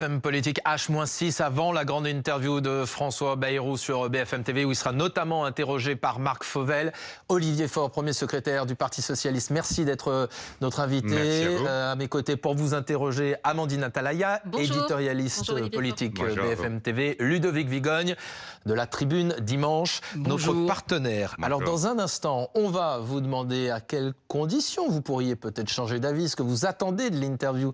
BFM Politique H-6 avant la grande interview de François Bayrou sur BFM TV où il sera notamment interrogé par Marc Fauvel. Olivier Faure, premier secrétaire du Parti Socialiste, merci d'être notre invité. Merci à vous. À mes côtés pour vous interroger, Amandine Atalaya, Bonjour. éditorialiste Bonjour, politique Bonjour. BFM TV, Ludovic Vigogne de la Tribune Dimanche, Bonjour. notre partenaire. Bonjour. Alors dans un instant, on va vous demander à quelles conditions vous pourriez peut-être changer d'avis, ce que vous attendez de l'interview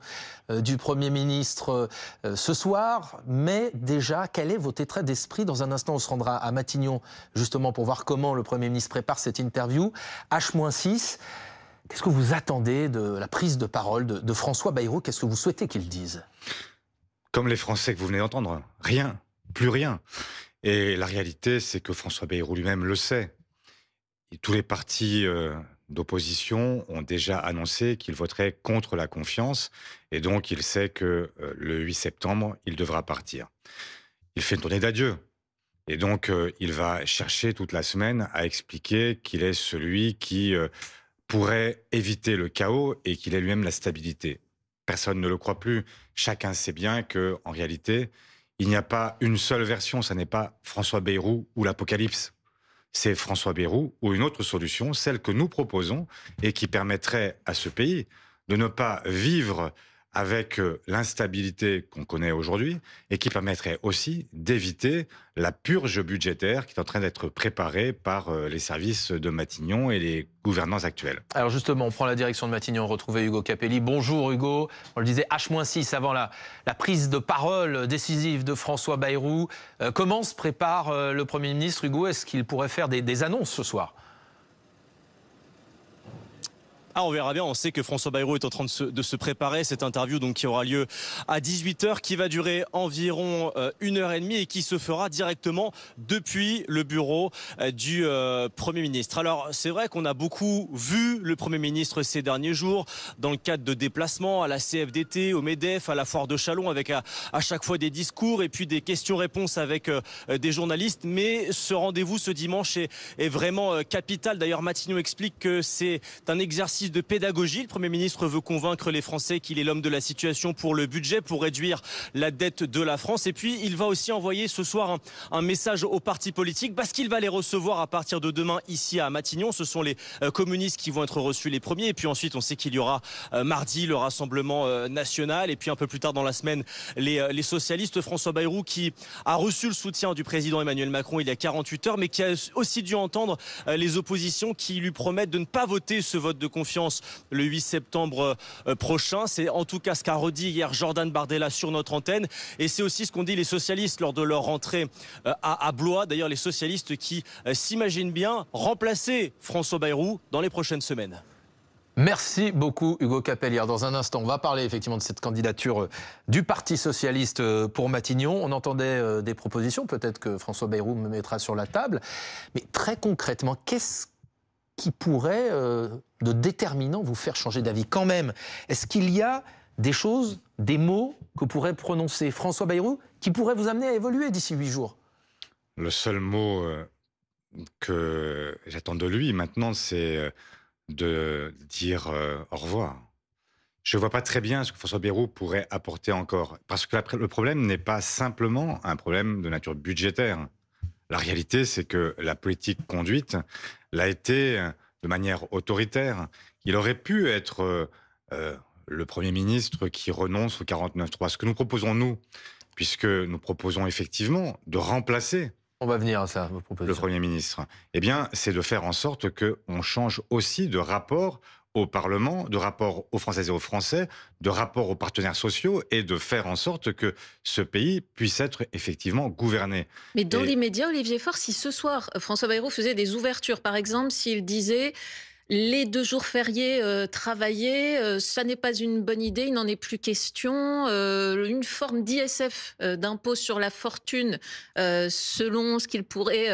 du Premier ministre ce soir, mais déjà, quel est votre état d'esprit? Dans un instant, on se rendra à Matignon, justement, pour voir comment le Premier ministre prépare cette interview. H-6, qu'est-ce que vous attendez de la prise de parole de François Bayrou? Qu'est-ce que vous souhaitez qu'il dise? Comme les Français que vous venez d'entendre, rien, plus rien. Et la réalité, c'est que François Bayrou lui-même le sait. Et tous les partis d'opposition ont déjà annoncé qu'ils voteraient contre la confiance. Et donc, il sait que le 8 septembre, il devra partir. Il fait une tournée d'adieu. Et donc, il va chercher toute la semaine à expliquer qu'il est celui qui pourrait éviter le chaos et qu'il est lui-même la stabilité. Personne ne le croit plus. Chacun sait bien qu'en réalité, il n'y a pas une seule version. Ça n'est pas François Bayrou ou l'apocalypse. C'est François Bayrou ou une autre solution, celle que nous proposons et qui permettrait à ce pays de ne pas vivre avec l'instabilité qu'on connaît aujourd'hui et qui permettrait aussi d'éviter la purge budgétaire qui est en train d'être préparée par les services de Matignon et les gouvernants actuels. Alors justement, on prend la direction de Matignon, retrouver Hugo Capelli. Bonjour Hugo, on le disait H-6 avant la prise de parole décisive de François Bayrou. Comment se prépare le Premier ministre Hugo? Est-ce qu'il pourrait faire des annonces ce soir? On verra bien. On sait que François Bayrou est en train de se préparer. Cette interview donc, qui aura lieu à 18h, qui va durer environ 1h30 et qui se fera directement depuis le bureau du Premier ministre. Alors, c'est vrai qu'on a beaucoup vu le Premier ministre ces derniers jours dans le cadre de déplacements à la CFDT, au MEDEF, à la Foire de Châlons, avec à chaque fois des discours et puis des questions-réponses avec des journalistes. Mais ce rendez-vous ce dimanche est vraiment capital. D'ailleurs, Matignon explique que c'est un exercice de pédagogie. Le Premier ministre veut convaincre les Français qu'il est l'homme de la situation pour le budget, pour réduire la dette de la France. Et puis, il va aussi envoyer ce soir un message aux partis politiques parce qu'il va les recevoir à partir de demain ici à Matignon. Ce sont les communistes qui vont être reçus les premiers. Et puis ensuite, on sait qu'il y aura mardi le Rassemblement national. Et puis un peu plus tard dans la semaine, les socialistes. François Bayrou qui a reçu le soutien du président Emmanuel Macron il y a 48 heures, mais qui a aussi dû entendre les oppositions qui lui promettent de ne pas voter ce vote de confiance le 8 septembre prochain. C'est en tout cas ce qu'a redit hier Jordan Bardella sur notre antenne. Et c'est aussi ce qu'ont dit les socialistes lors de leur rentrée à Blois. D'ailleurs, les socialistes qui s'imaginent bien remplacer François Bayrou dans les prochaines semaines. Merci beaucoup Hugo Capelli. Dans un instant, on va parler effectivement de cette candidature du Parti Socialiste pour Matignon. On entendait des propositions, peut-être que François Bayrou me mettra sur la table. Mais très concrètement, qu'est-ce qui pourrait, de déterminant, vous faire changer d'avis quand même? Est-ce qu'il y a des choses, des mots que pourrait prononcer François Bayrou qui pourraient vous amener à évoluer d'ici 8 jours? Le seul mot que j'attends de lui maintenant, c'est de dire au revoir. Je ne vois pas très bien ce que François Bayrou pourrait apporter encore. Parce que le problème n'est pas simplement un problème de nature budgétaire. La réalité, c'est que la politique conduite l'a été de manière autoritaire. Il aurait pu être le Premier ministre qui renonce au 49.3. Ce que nous proposons, nous, puisque nous proposons effectivement de remplacer On va venir à ça, vos le propositions. Premier ministre, eh bien, c'est de faire en sorte qu'on change aussi de rapport au Parlement, de rapport aux Françaises et aux Français, de rapport aux partenaires sociaux et de faire en sorte que ce pays puisse être effectivement gouverné. Mais dans Et- l'immédiat, Olivier Faure, si ce soir, François Bayrou faisait des ouvertures, par exemple, s'il disait les 2 jours fériés travaillés, ça n'est pas une bonne idée, il n'en est plus question. Une forme d'ISF, d'impôt sur la fortune, selon ce qu'il pourrait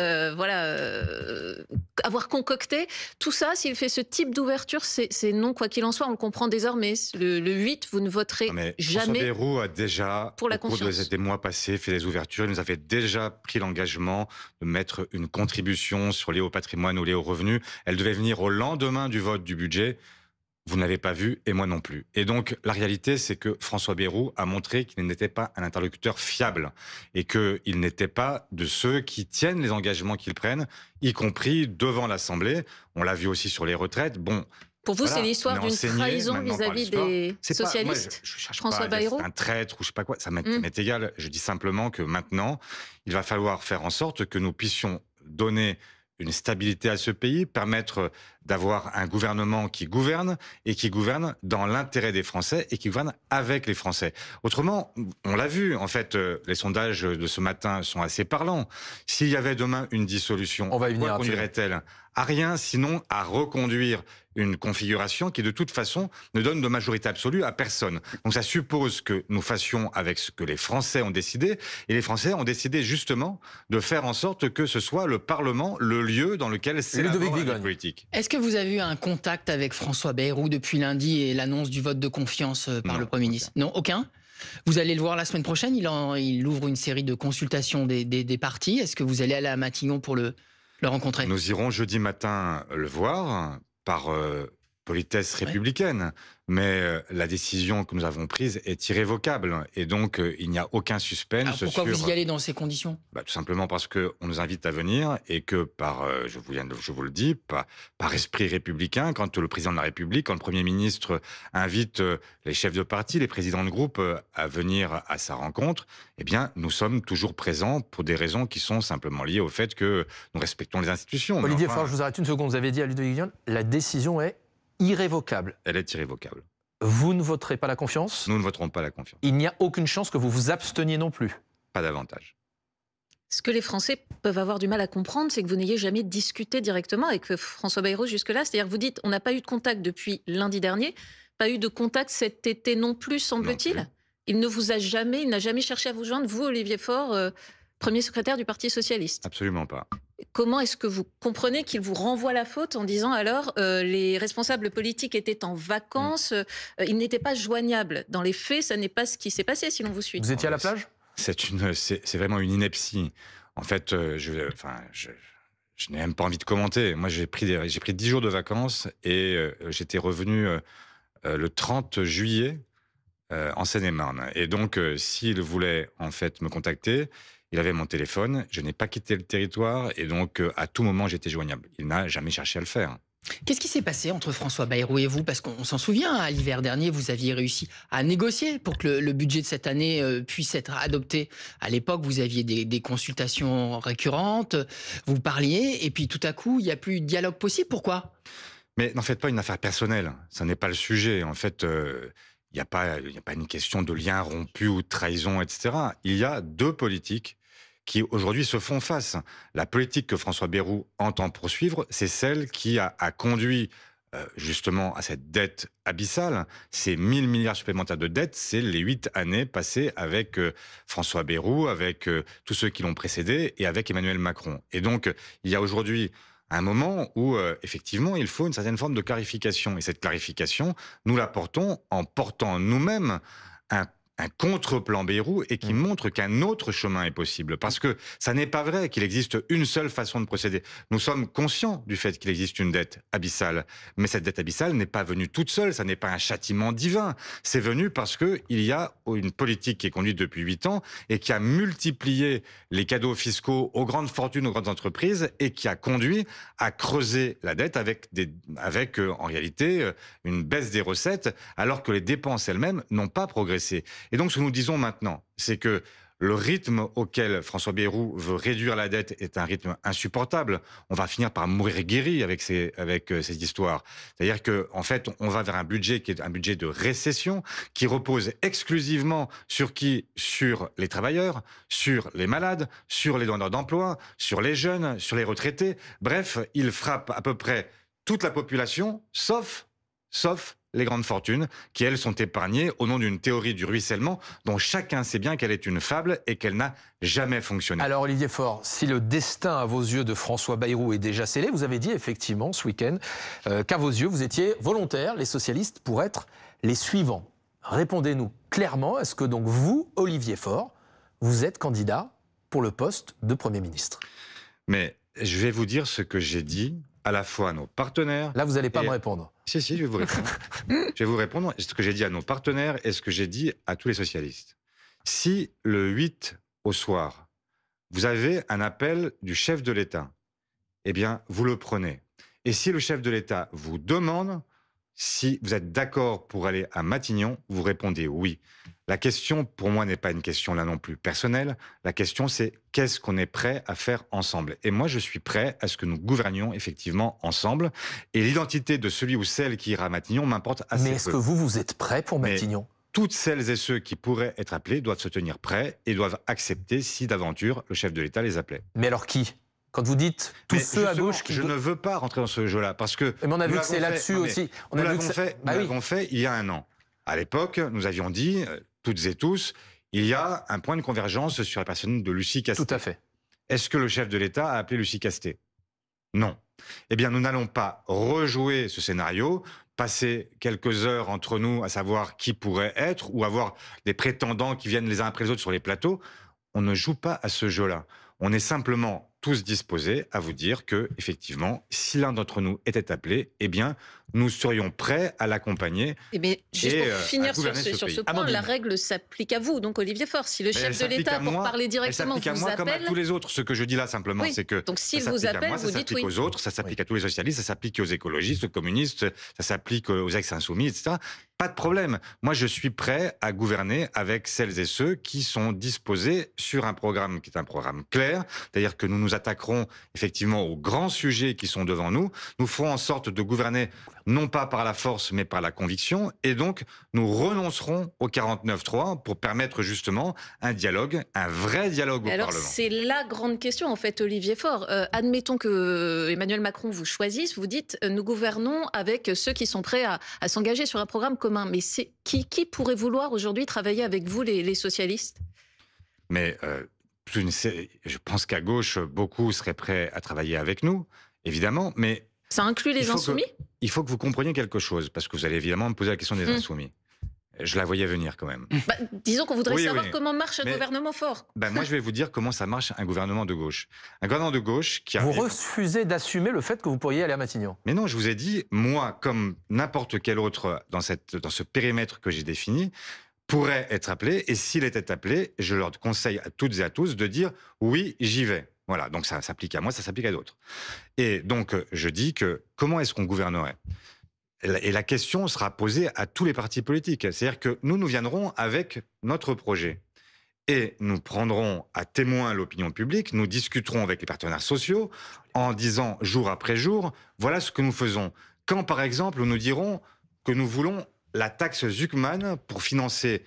avoir concocté. Tout ça, s'il fait ce type d'ouverture, c'est non, quoi qu'il en soit, on le comprend désormais. Le 8, vous ne voterez Non, mais François jamais. Bayrou a déjà, pour la au cours confiance. des mois passés, fait des ouvertures. Il nous avait déjà pris l'engagement de mettre une contribution sur les hauts patrimoines ou les hauts revenus. Elle devait venir au lendemain du vote du budget. Vous ne l'avez pas vu et moi non plus. Et donc, la réalité, c'est que François Bayrou a montré qu'il n'était pas un interlocuteur fiable et qu'il n'était pas de ceux qui tiennent les engagements qu'ils prennent, y compris devant l'Assemblée. On l'a vu aussi sur les retraites. Bon, Pour vous, voilà, c'est l'histoire on est d'une enseigné trahison maintenant par vis-à-vis l'histoire. des C'est pas, moi, socialistes, je cherche François pas à dire que Bayrou? c'est un traître ou je sais pas quoi, ça m'est égal. Je dis simplement que maintenant, il va falloir faire en sorte que nous puissions donner une stabilité à ce pays, permettre d'avoir un gouvernement qui gouverne et qui gouverne dans l'intérêt des Français et qui gouverne avec les Français. Autrement, on l'a vu, en fait, les sondages de ce matin sont assez parlants. S'il y avait demain une dissolution, On va y quoi venir, conduirait-elle? À rien, sinon à reconduire une configuration qui, de toute façon, ne donne de majorité absolue à personne. Donc ça suppose que nous fassions avec ce que les Français ont décidé, et les Français ont décidé justement de faire en sorte que ce soit le Parlement le lieu dans lequel c'est la Ludovic vie Vigogne. politique. Est-ce que vous avez eu un contact avec François Bayrou depuis lundi et l'annonce du vote de confiance par Non, le Premier ministre? Non, aucun? Vous allez le voir la semaine prochaine, il ouvre une série de consultations des partis. Est-ce que vous allez aller à Matignon pour le rencontrer? Nous irons jeudi matin le voir par politesse républicaine, mais la décision que nous avons prise est irrévocable et donc il n'y a aucun suspense. Alors pourquoi sur... vous y allez dans ces conditions? Tout simplement parce qu'on nous invite à venir et que par, je vous le dis, par esprit républicain, quand le président de la République, quand le Premier ministre invite les chefs de parti, les présidents de groupe à venir à sa rencontre, eh bien, nous sommes toujours présents pour des raisons qui sont simplement liées au fait que nous respectons les institutions. Mais Olivier enfin, Faure, je vous arrête une seconde. Vous avez dit à Ludovic Vigogne, la décision est irrévocable. elle est irrévocable. Vous ne voterez pas la confiance. Nous ne voterons pas la confiance. Il n'y a aucune chance que vous vous absteniez non plus. Pas davantage. Ce que les Français peuvent avoir du mal à comprendre, c'est que vous n'ayez jamais discuté directement avec François Bayrou jusque-là. C'est-à-dire que vous dites, on n'a pas eu de contact depuis lundi dernier, pas eu de contact cet été non plus, semble-t-il. Non plus. Il ne vous a jamais, il n'a jamais cherché à vous joindre, vous, Olivier Faure, premier secrétaire du Parti socialiste. Absolument pas. Comment est-ce que vous comprenez qu'il vous renvoie la faute en disant alors les responsables politiques étaient en vacances, ils n'étaient pas joignables? Dans les faits, ça n'est pas ce qui s'est passé, si l'on vous suit. Vous étiez à la plage? C'est vraiment une ineptie. En fait, je n'ai même pas envie de commenter. Moi, j'ai pris 10 jours de vacances et j'étais revenu le 30 juillet en Seine-et-Marne. Et donc, s'il voulait en fait me contacter, il avait mon téléphone. Je n'ai pas quitté le territoire et donc à tout moment j'étais joignable. Il n'a jamais cherché à le faire. Qu'est-ce qui s'est passé entre François Bayrou et vous? Parce qu'on s'en souvient, à l'hiver dernier, vous aviez réussi à négocier pour que le budget de cette année puisse être adopté. À l'époque, vous aviez des consultations récurrentes, vous parliez, et puis tout à coup, il n'y a plus de dialogue possible. Pourquoi? Mais n'en faites pas une affaire personnelle. Ça n'est pas le sujet. En fait, il n'y a pas une question de lien rompu ou de trahison, etc. Il y a deux politiques qui aujourd'hui se font face. La politique que François Bayrou entend poursuivre, c'est celle qui a conduit justement à cette dette abyssale. Ces 1000 milliards supplémentaires de dette, c'est les 8 années passées avec François Bayrou, avec tous ceux qui l'ont précédé et avec Emmanuel Macron. Et donc, il y a aujourd'hui un moment où, effectivement, il faut une certaine forme de clarification. Et cette clarification, nous la portons en portant nous-mêmes un contre-plan Bayrou et qui montre qu'un autre chemin est possible. Parce que ça n'est pas vrai qu'il existe une seule façon de procéder. Nous sommes conscients du fait qu'il existe une dette abyssale. Mais cette dette abyssale n'est pas venue toute seule, ça n'est pas un châtiment divin. C'est venu parce qu'il y a une politique qui est conduite depuis 8 ans et qui a multiplié les cadeaux fiscaux aux grandes fortunes, aux grandes entreprises et qui a conduit à creuser la dette avec en réalité une baisse des recettes alors que les dépenses elles-mêmes n'ont pas progressé. Et donc, ce que nous disons maintenant, c'est que le rythme auquel François Bayrou veut réduire la dette est un rythme insupportable. On va finir par mourir guéri avec ces histoires. C'est-à-dire qu'en fait, on va vers un budget qui est un budget de récession, qui repose exclusivement sur qui? Sur les travailleurs, sur les malades, sur les demandeurs d'emploi, sur les jeunes, sur les retraités. Bref, il frappe à peu près toute la population, sauf les grandes fortunes, qui, elles, sont épargnées au nom d'une théorie du ruissellement dont chacun sait bien qu'elle est une fable et qu'elle n'a jamais fonctionné. Alors, Olivier Faure, si le destin à vos yeux de François Bayrou est déjà scellé, vous avez dit effectivement ce week-end qu'à vos yeux, vous étiez volontaires, les socialistes, pour être les suivants. Répondez-nous clairement, est-ce que donc vous, Olivier Faure, vous êtes candidat pour le poste de Premier ministre? Mais je vais vous dire ce que j'ai dit à la fois à nos partenaires... Là, vous n'allez pas me répondre. Si, je vais vous répondre. Je vais vous répondre ce que j'ai dit à nos partenaires et ce que j'ai dit à tous les socialistes. Si le 8 au soir, vous avez un appel du chef de l'État, eh bien, vous le prenez. Et si le chef de l'État vous demande si vous êtes d'accord pour aller à Matignon, vous répondez oui. La question, pour moi, n'est pas une question là non plus personnelle. La question, c'est qu'est-ce qu'on est prêt à faire ensemble. Et moi, je suis prêt à ce que nous gouvernions effectivement ensemble. Et l'identité de celui ou celle qui ira à Matignon m'importe assez peu. Mais est-ce que vous êtes prêt pour Matignon ? Toutes celles et ceux qui pourraient être appelés doivent se tenir prêts et doivent accepter si d'aventure le chef de l'État les appelait. Mais alors qui ? Quand vous dites tous ceux à gauche qui... Je ne veux pas rentrer dans ce jeu-là parce que... Mais on a vu que c'est là-dessus aussi. Nous l'avons fait il y a un an. À l'époque, nous avions dit, toutes et tous, il y a un point de convergence sur la personne de Lucie Casté. Tout à fait. Est-ce que le chef de l'État a appelé Lucie Casté ? Non. Eh bien, nous n'allons pas rejouer ce scénario, passer quelques heures entre nous à savoir qui pourrait être ou avoir des prétendants qui viennent les uns après les autres sur les plateaux. On ne joue pas à ce jeu-là. On est simplement tous disposés à vous dire que, effectivement, si l'un d'entre nous était appelé, eh bien, nous serions prêts à l'accompagner. Mais juste pour finir sur ce point, Amandine. la règle s'applique à vous, donc Olivier Faure. Si le chef de l'État, pour parler directement, vous appelle... Elle s'applique à moi comme à tous les autres. Ce que je dis là, simplement, c'est que donc s'il vous appelle, vous dites oui. Ça s'applique aux autres, ça s'applique à tous les socialistes, ça s'applique aux écologistes, aux communistes, ça s'applique aux ex-insoumis, etc. Pas de problème. Moi, je suis prêt à gouverner avec celles et ceux qui sont disposés sur un programme qui est un programme clair, c'est-à-dire que nous nous attaquerons effectivement aux grands sujets qui sont devant nous. Nous ferons en sorte de gouverner non pas par la force, mais par la conviction. Et donc, nous renoncerons au 49-3 pour permettre justement un dialogue, un vrai dialogue au Parlement. Alors, c'est la grande question, en fait, Olivier Faure. Admettons que Emmanuel Macron vous choisisse. Vous dites, nous gouvernons avec ceux qui sont prêts à s'engager sur un programme commun. Mais c'est qui pourrait vouloir aujourd'hui travailler avec vous, les socialistes ? Mais je pense qu'à gauche, beaucoup seraient prêts à travailler avec nous, évidemment, mais... Ça inclut les insoumis ? Il faut que vous compreniez quelque chose, parce que vous allez évidemment me poser la question des insoumis. Je la voyais venir quand même. Disons qu'on voudrait savoir comment marche un gouvernement fort. Moi, je vais vous dire comment ça marche un gouvernement de gauche. Un gouvernement de gauche qui a... Vous refusez d'assumer le fait que vous pourriez aller à Matignon. Mais non, je vous ai dit, moi, comme n'importe quel autre dans ce périmètre que j'ai défini, pourrait être appelé, et s'il était appelé, je leur conseille à toutes et à tous de dire « oui, j'y vais ». Voilà, donc ça s'applique à moi, ça s'applique à d'autres. Et donc, je dis que comment est-ce qu'on gouvernerait ? Et la question sera posée à tous les partis politiques. C'est-à-dire que nous viendrons avec notre projet. Et nous prendrons à témoin l'opinion publique, nous discuterons avec les partenaires sociaux en disant jour après jour, voilà ce que nous faisons. Quand, par exemple, nous dirons que nous voulons la taxe Zuckman pour financer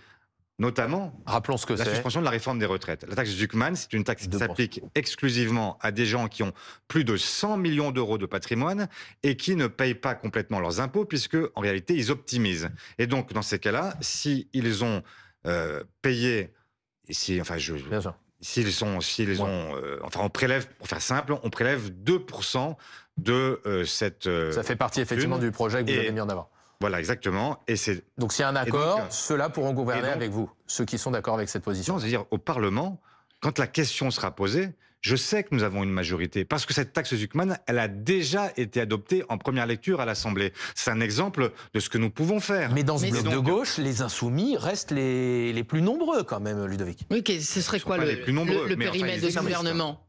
notamment rappelons ce que la suspension de la réforme des retraites. La taxe Zuckman, c'est une taxe qui s'applique exclusivement à des gens qui ont plus de 100 millions d'euros de patrimoine et qui ne payent pas complètement leurs impôts puisque, en réalité, ils optimisent. Et donc, dans ces cas-là, s'ils ont payé... on prélève, pour faire simple, on prélève 2% de cette... ça fait partie effectivement du projet que vous avez mis en avant. Voilà, exactement. Donc s'il y a un accord, ceux-là pourront gouverner avec vous, ceux qui sont d'accord avec cette position. C'est-à-dire au Parlement, quand la question sera posée, je sais que nous avons une majorité, parce que cette taxe Zuckman, elle a déjà été adoptée en première lecture à l'Assemblée. C'est un exemple de ce que nous pouvons faire. Mais dans ce bloc de gauche, les insoumis restent les plus nombreux quand même, Ludovic. Oui, ce serait quoi le périmètre de ce gouvernement ?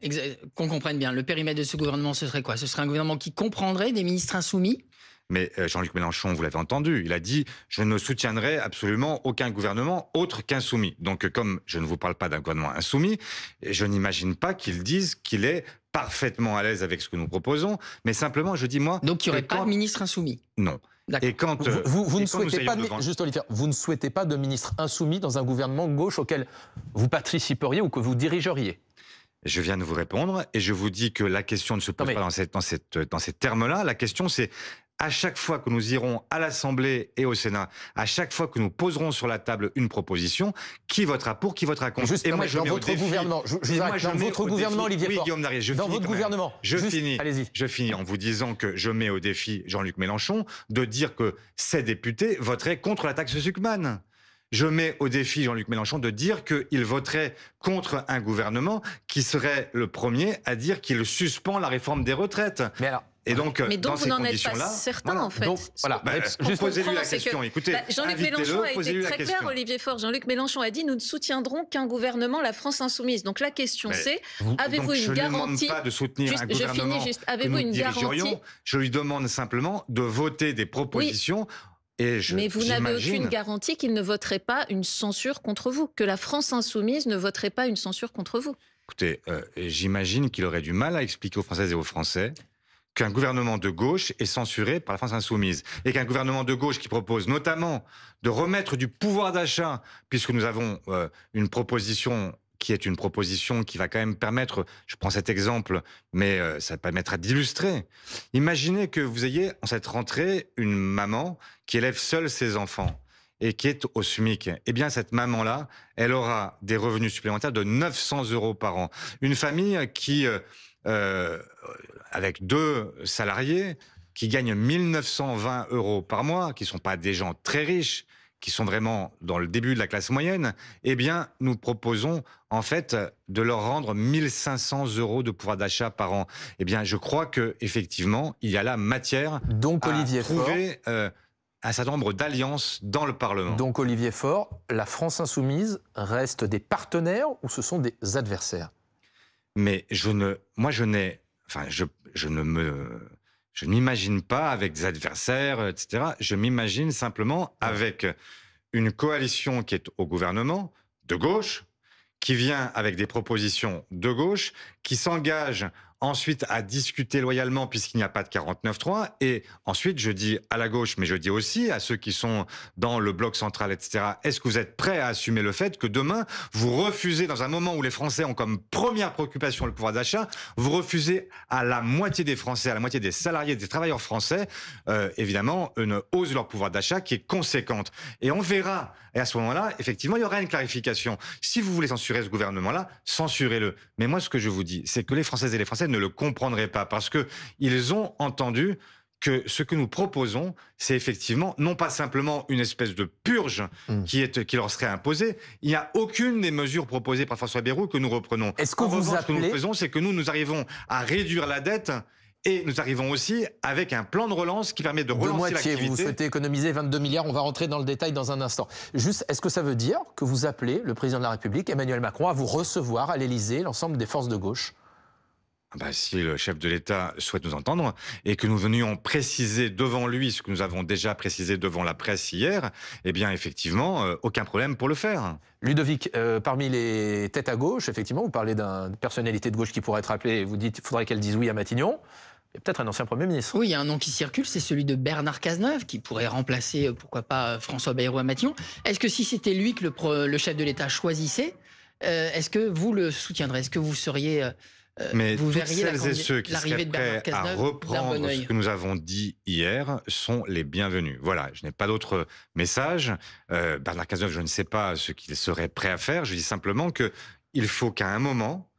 Qu'on comprenne bien, le périmètre de ce gouvernement, ce serait quoi ? Ce serait un gouvernement qui comprendrait des ministres insoumis ? Mais Jean-Luc Mélenchon, vous l'avez entendu, il a dit « Je ne soutiendrai absolument aucun gouvernement autre qu'insoumis ». Donc comme je ne vous parle pas d'un gouvernement insoumis, je n'imagine pas qu'il dise qu'il est parfaitement à l'aise avec ce que nous proposons, mais simplement je dis moi... Donc il n'y aurait pas de ministre insoumis ? Non. Et quand vous ne souhaitez pas, juste Olivier, vous ne souhaitez pas de ministre insoumis dans un gouvernement de gauche auquel vous participeriez ou que vous dirigeriez ? Je viens de vous répondre et je vous dis que la question ne se pose pas dans ces termes-là. La question c'est... À chaque fois que nous irons à l'Assemblée et au Sénat, à chaque fois que nous poserons sur la table une proposition, qui votera pour, qui votera contre. Et moi, dans votre gouvernement, Olivier Faure, Guillaume Darrieux, dans votre gouvernement, je finis en vous disant que je mets au défi Jean-Luc Mélenchon de dire que ses députés voteraient contre la taxe Zuckman. Je mets au défi Jean-Luc Mélenchon de dire qu'il voterait contre un gouvernement qui serait le premier à dire qu'il suspend la réforme des retraites. Mais alors, Et donc, Mais dans donc vous ces n'en êtes pas conditions-là, certain, en fait. Donc, voilà. Juste posez-lui la comprendre, c'est question. que, Écoutez, Jean-Luc Mélenchon a été posez-lui la très clair, question. Olivier Faure. Jean-Luc Mélenchon a dit « Nous ne soutiendrons qu'un gouvernement, la France insoumise ». Donc la question c'est, avez-vous Donc, une garantie... Je ne lui demande pas de soutenir un gouvernement avez-vous que nous une dirigerions. garantie? Je lui demande simplement de voter des propositions. Et Mais vous n'avez j'imagine- aucune garantie qu'il ne voterait pas une censure contre vous, que la France insoumise ne voterait pas une censure contre vous. Écoutez, j'imagine qu'il aurait du mal à expliquer aux Françaises et aux Français qu'un gouvernement de gauche est censuré par la France insoumise. Et qu'un gouvernement de gauche qui propose notamment de remettre du pouvoir d'achat, puisque nous avons une proposition qui est une proposition qui va quand même permettre, je prends cet exemple, mais ça permettra d'illustrer. Imaginez que vous ayez en cette rentrée une maman qui élève seule ses enfants et qui est au SMIC. Eh bien, cette maman-là, elle aura des revenus supplémentaires de 900 € par an. Une famille qui... avec 2 salariés qui gagnent 1920 € par mois, qui ne sont pas des gens très riches, qui sont vraiment dans le début de la classe moyenne, eh bien, nous proposons en fait de leur rendre 1500 € de pouvoir d'achat par an. Eh bien, je crois que effectivement, il y a là matière Donc, Olivier à trouver un certain nombre d'alliances dans le Parlement. Donc Olivier Faure, la France insoumise reste des partenaires ou ce sont des adversaires? Mais je ne m'imagine pas avec des adversaires, etc. Je m'imagine simplement avec une coalition qui est au gouvernement, de gauche, qui vient avec des propositions de gauche, qui s'engage ensuite à discuter loyalement puisqu'il n'y a pas de 49.3. Et ensuite, je dis à la gauche, mais je dis aussi à ceux qui sont dans le bloc central, etc. Est-ce que vous êtes prêts à assumer le fait que demain, vous refusez, dans un moment où les Français ont comme première préoccupation le pouvoir d'achat, vous refusez à la moitié des Français, à la moitié des salariés, des travailleurs français, évidemment, une hausse de leur pouvoir d'achat qui est conséquente. Et on verra. Et à ce moment-là, effectivement, il y aura une clarification. Si vous voulez censurer ce gouvernement-là, censurez-le. Mais moi, ce que je vous dis, c'est que les Françaises et les Français ne le comprendraient pas parce que ils ont entendu que ce que nous proposons, c'est effectivement non pas simplement une espèce de purge qui leur serait imposée. Il n'y a aucune des mesures proposées par François Bayrou que nous reprenons. Est-ce que ce que nous faisons, c'est que nous arrivons à réduire la dette. Et nous arrivons aussi avec un plan de relance qui permet de relancer l'activité. Vous souhaitez économiser 22 milliards, on va rentrer dans le détail dans un instant. Juste, est-ce que ça veut dire que vous appelez le président de la République, Emmanuel Macron, à vous recevoir à l'Élysée, l'ensemble des forces de gauche? Si le chef de l'État souhaite nous entendre et que nous venions préciser devant lui ce que nous avons déjà précisé devant la presse hier, eh bien effectivement, aucun problème pour le faire. Ludovic, parmi les têtes à gauche, effectivement, vous parlez d'une personnalité de gauche qui pourrait être appelée et vous dites qu'il faudrait qu'elle dise oui à Matignon. Il y a peut-être un ancien Premier ministre. Oui, il y a un nom qui circule, c'est celui de Bernard Cazeneuve, qui pourrait remplacer, pourquoi pas, François Bayrou à Matignon. Est-ce que si c'était lui que le chef de l'État choisissait, est-ce que vous le soutiendrez? Est-ce que vous seriez... Mais vous toutes verriez celles et ceux qui seraient prêts à reprendre ce que nous avons dit hier sont les bienvenus. Voilà, je n'ai pas d'autre message. Bernard Cazeneuve, je ne sais pas ce qu'il serait prêt à faire. Je dis simplement qu'il faut qu'à un moment,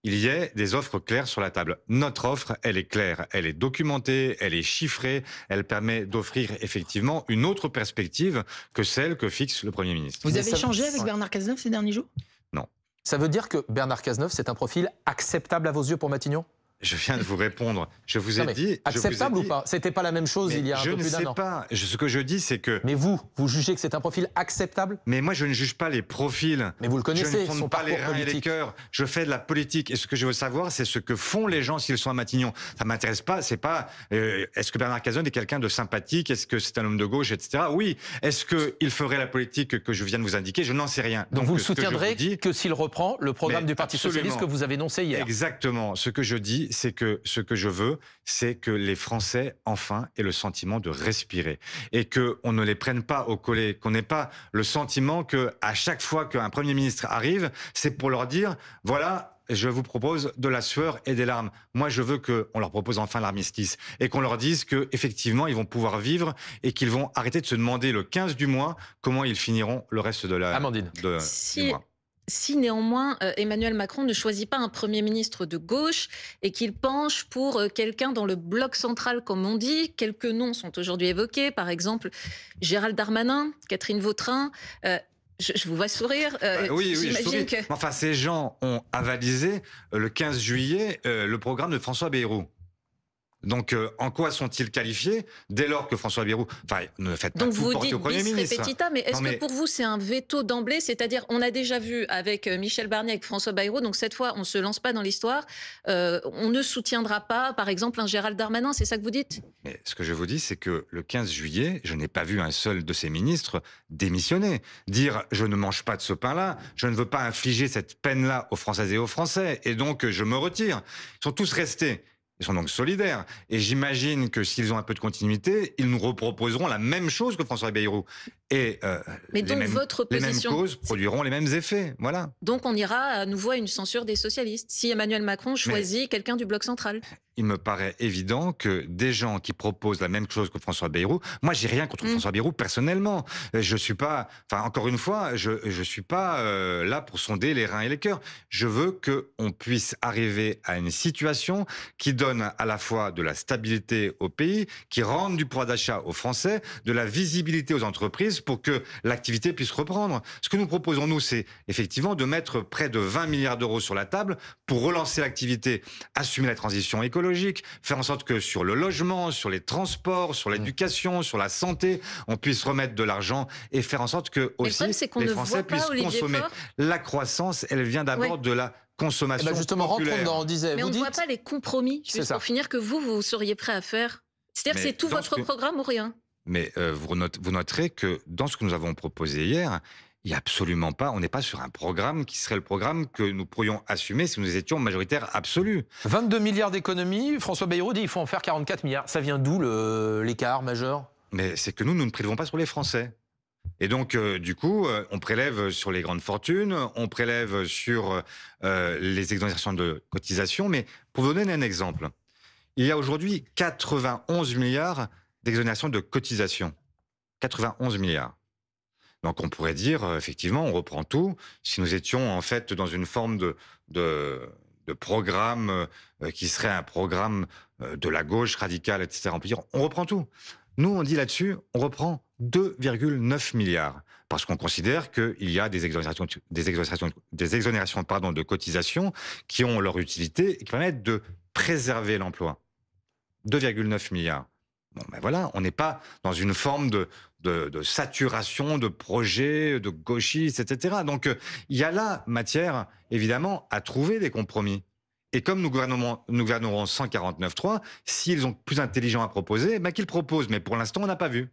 il y ait des offres claires sur la table. Notre offre, elle est claire, elle est documentée, elle est chiffrée, elle permet d'offrir effectivement une autre perspective que celle que fixe le Premier ministre. Vous avez échangé avec Bernard Cazeneuve ces derniers jours? Non. Ça veut dire que Bernard Cazeneuve, c'est un profil acceptable à vos yeux pour Matignon? Je viens de vous répondre. Je vous ai dit... Acceptable ou pas? C'était pas la même chose il y a un peu plus d'un an. Je ne sais pas. Ce que je dis, c'est que... Mais vous jugez que c'est un profil acceptable? Mais moi, je ne juge pas les profils. Mais vous le connaissez, je ne son pas les parcours reins et les politique. cœurs. Je fais de la politique. Et ce que je veux savoir, c'est ce que font les gens s'ils sont à Matignon. Ça m'intéresse pas. C'est pas... est-ce que Bernard Cazeneuve est quelqu'un de sympathique? Est-ce que c'est un homme de gauche, etc. Oui. Est-ce qu'il ferait la politique que je viens de vous indiquer? Je n'en sais rien. Donc vous le soutiendrez que s'il reprend le programme du Parti Socialiste que vous avez énoncé hier? Exactement. Ce que je dis, c'est que ce que je veux, c'est que les Français, enfin, aient le sentiment de respirer. Et qu'on ne les prenne pas au collet, qu'on n'ait pas le sentiment qu'à chaque fois qu'un Premier ministre arrive, c'est pour leur dire, voilà, je vous propose de la sueur et des larmes. Moi, je veux qu'on leur propose enfin l'armistice et qu'on leur dise qu'effectivement, ils vont pouvoir vivre et qu'ils vont arrêter de se demander le 15 du mois comment ils finiront le reste du mois. Si néanmoins Emmanuel Macron ne choisit pas un Premier ministre de gauche et qu'il penche pour quelqu'un dans le bloc central, comme on dit, quelques noms sont aujourd'hui évoqués, par exemple Gérald Darmanin, Catherine Vautrin. Je vous vois sourire. Oui, je souris. Que... Enfin, ces gens ont avalisé le 15 juillet le programme de François Bayrou. Donc, en quoi sont-ils qualifiés dès lors que François Bayrou... Enfin, ne faites pas Donc tout vous porter dites au Premier bis ministre. repetita, mais est-ce Non, que pour vous c'est un veto d'emblée? C'est-à-dire, on a déjà vu avec Michel Barnier, avec François Bayrou, donc cette fois on ne se lance pas dans l'histoire, on ne soutiendra pas par exemple un Gérald Darmanin, c'est ça que vous dites? Mais ce que je vous dis, c'est que le 15 juillet, je n'ai pas vu un seul de ces ministres démissionner. Dire « je ne mange pas de ce pain-là, je ne veux pas infliger cette peine-là aux Françaises et aux Français, et donc je me retire ». Ils sont tous restés. Ils sont donc solidaires. Et j'imagine que s'ils ont un peu de continuité, ils nous reproposeront la même chose que François Bayrou. Et Mais donc votre les mêmes position, causes produiront les mêmes effets. Voilà. donc on ira à nouveau à une censure des socialistes si Emmanuel Macron choisit quelqu'un du bloc central. Il me paraît évident que des gens qui proposent la même chose que François Bayrou, moi j'ai rien contre François Bayrou personnellement. Je suis pas, enfin encore une fois, je suis pas là pour sonder les reins et les cœurs. Je veux que on puisse arriver à une situation qui donne à la fois de la stabilité au pays, qui rende du pouvoir d'achat aux Français, de la visibilité aux entreprises pour que l'activité puisse reprendre. Ce que nous proposons nous, c'est effectivement de mettre près de 20 milliards d'euros sur la table pour relancer l'activité, assumer la transition écologique, faire en sorte que sur le logement, sur les transports, sur l'éducation, sur la santé, on puisse remettre de l'argent et faire en sorte que aussi les Français puissent consommer. La croissance, elle vient d'abord de la consommation justement, populaire. rentrons dans, on disait, Mais on ne voit pas les compromis, juste pour finir, que vous seriez prêt à faire. C'est-à-dire que c'est tout votre programme ou rien? Mais vous noterez que dans ce que nous avons proposé hier, il n'y a absolument pas, on n'est pas sur un programme qui serait le programme que nous pourrions assumer si nous étions majoritaires absolus. 22 milliards d'économies, François Bayrou dit qu'il faut en faire 44 milliards. Ça vient d'où l'écart majeur? Mais c'est que nous ne prélevons pas sur les Français. Et donc, du coup, on prélève sur les grandes fortunes, on prélève sur les exonérations de cotisations. Mais pour vous donner un exemple, il y a aujourd'hui 91 milliards d'exonérations de cotisations. 91 milliards. Donc on pourrait dire, effectivement, on reprend tout. Si nous étions en fait dans une forme de programme qui serait un programme de la gauche radicale, etc., on peut dire, on reprend tout. Nous, on dit là-dessus, on reprend 2,9 milliards. Parce qu'on considère qu'il y a des exonérations de cotisations qui ont leur utilité et qui permettent de préserver l'emploi. 2,9 milliards. Bon, ben voilà, on n'est pas dans une forme de saturation de projets, de gauchistes, etc. Donc, il y a là matière, évidemment, à trouver des compromis. Et comme nous gouvernerons 149.3, s'ils ont plus intelligent à proposer, ben qu'ils proposent. Mais pour l'instant, on n'a pas vu.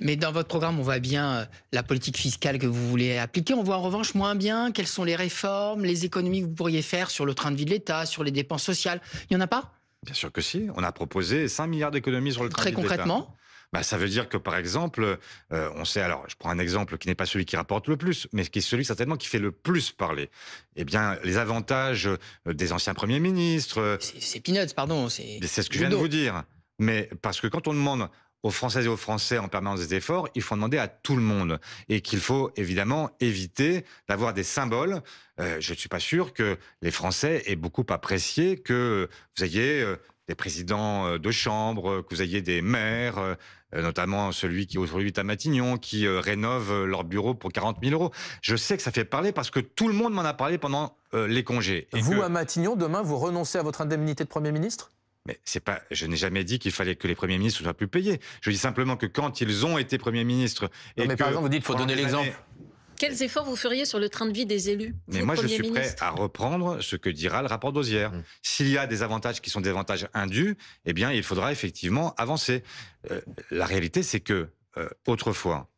Mais dans votre programme, on voit bien la politique fiscale que vous voulez appliquer. On voit en revanche moins bien quelles sont les réformes, les économies que vous pourriez faire sur le train de vie de l'État, sur les dépenses sociales. Il n'y en a pas? Bien sûr que si. On a proposé 5 milliards d'économies sur le train de vie de l'État. Très concrètement? Bah, ça veut dire que, par exemple, on sait, alors je prends un exemple qui n'est pas celui qui rapporte le plus, mais qui est celui certainement qui fait le plus parler. Eh bien, les avantages des anciens premiers ministres... C'est peanuts, pardon. C'est ce que je viens de vous dire. Mais parce que quand on demande aux Françaises et aux Français en permanence des efforts, il faut en demander à tout le monde. Et qu'il faut évidemment éviter d'avoir des symboles. Je ne suis pas sûr que les Français aient beaucoup apprécié que vous ayez des présidents de chambre, que vous ayez des maires, notamment celui qui aujourd'hui est à Matignon, qui rénove leur bureau pour 40 000 euros. Je sais que ça fait parler parce que tout le monde m'en a parlé pendant les congés. Et vous, à Matignon, demain, vous renoncez à votre indemnité de Premier ministre? Mais c'est pas, je n'ai jamais dit qu'il fallait que les premiers ministres soient plus payés. Je dis simplement que quand ils ont été premiers ministres... Non, mais par exemple, vous dites qu'il faut donner l'exemple. Quels efforts vous feriez sur le train de vie des élus? Mais moi, je suis prêt à reprendre ce que dira le rapport d'Auzière. S'il y a des avantages qui sont des avantages indus, eh bien, il faudra effectivement avancer. La réalité, c'est que, autrefois,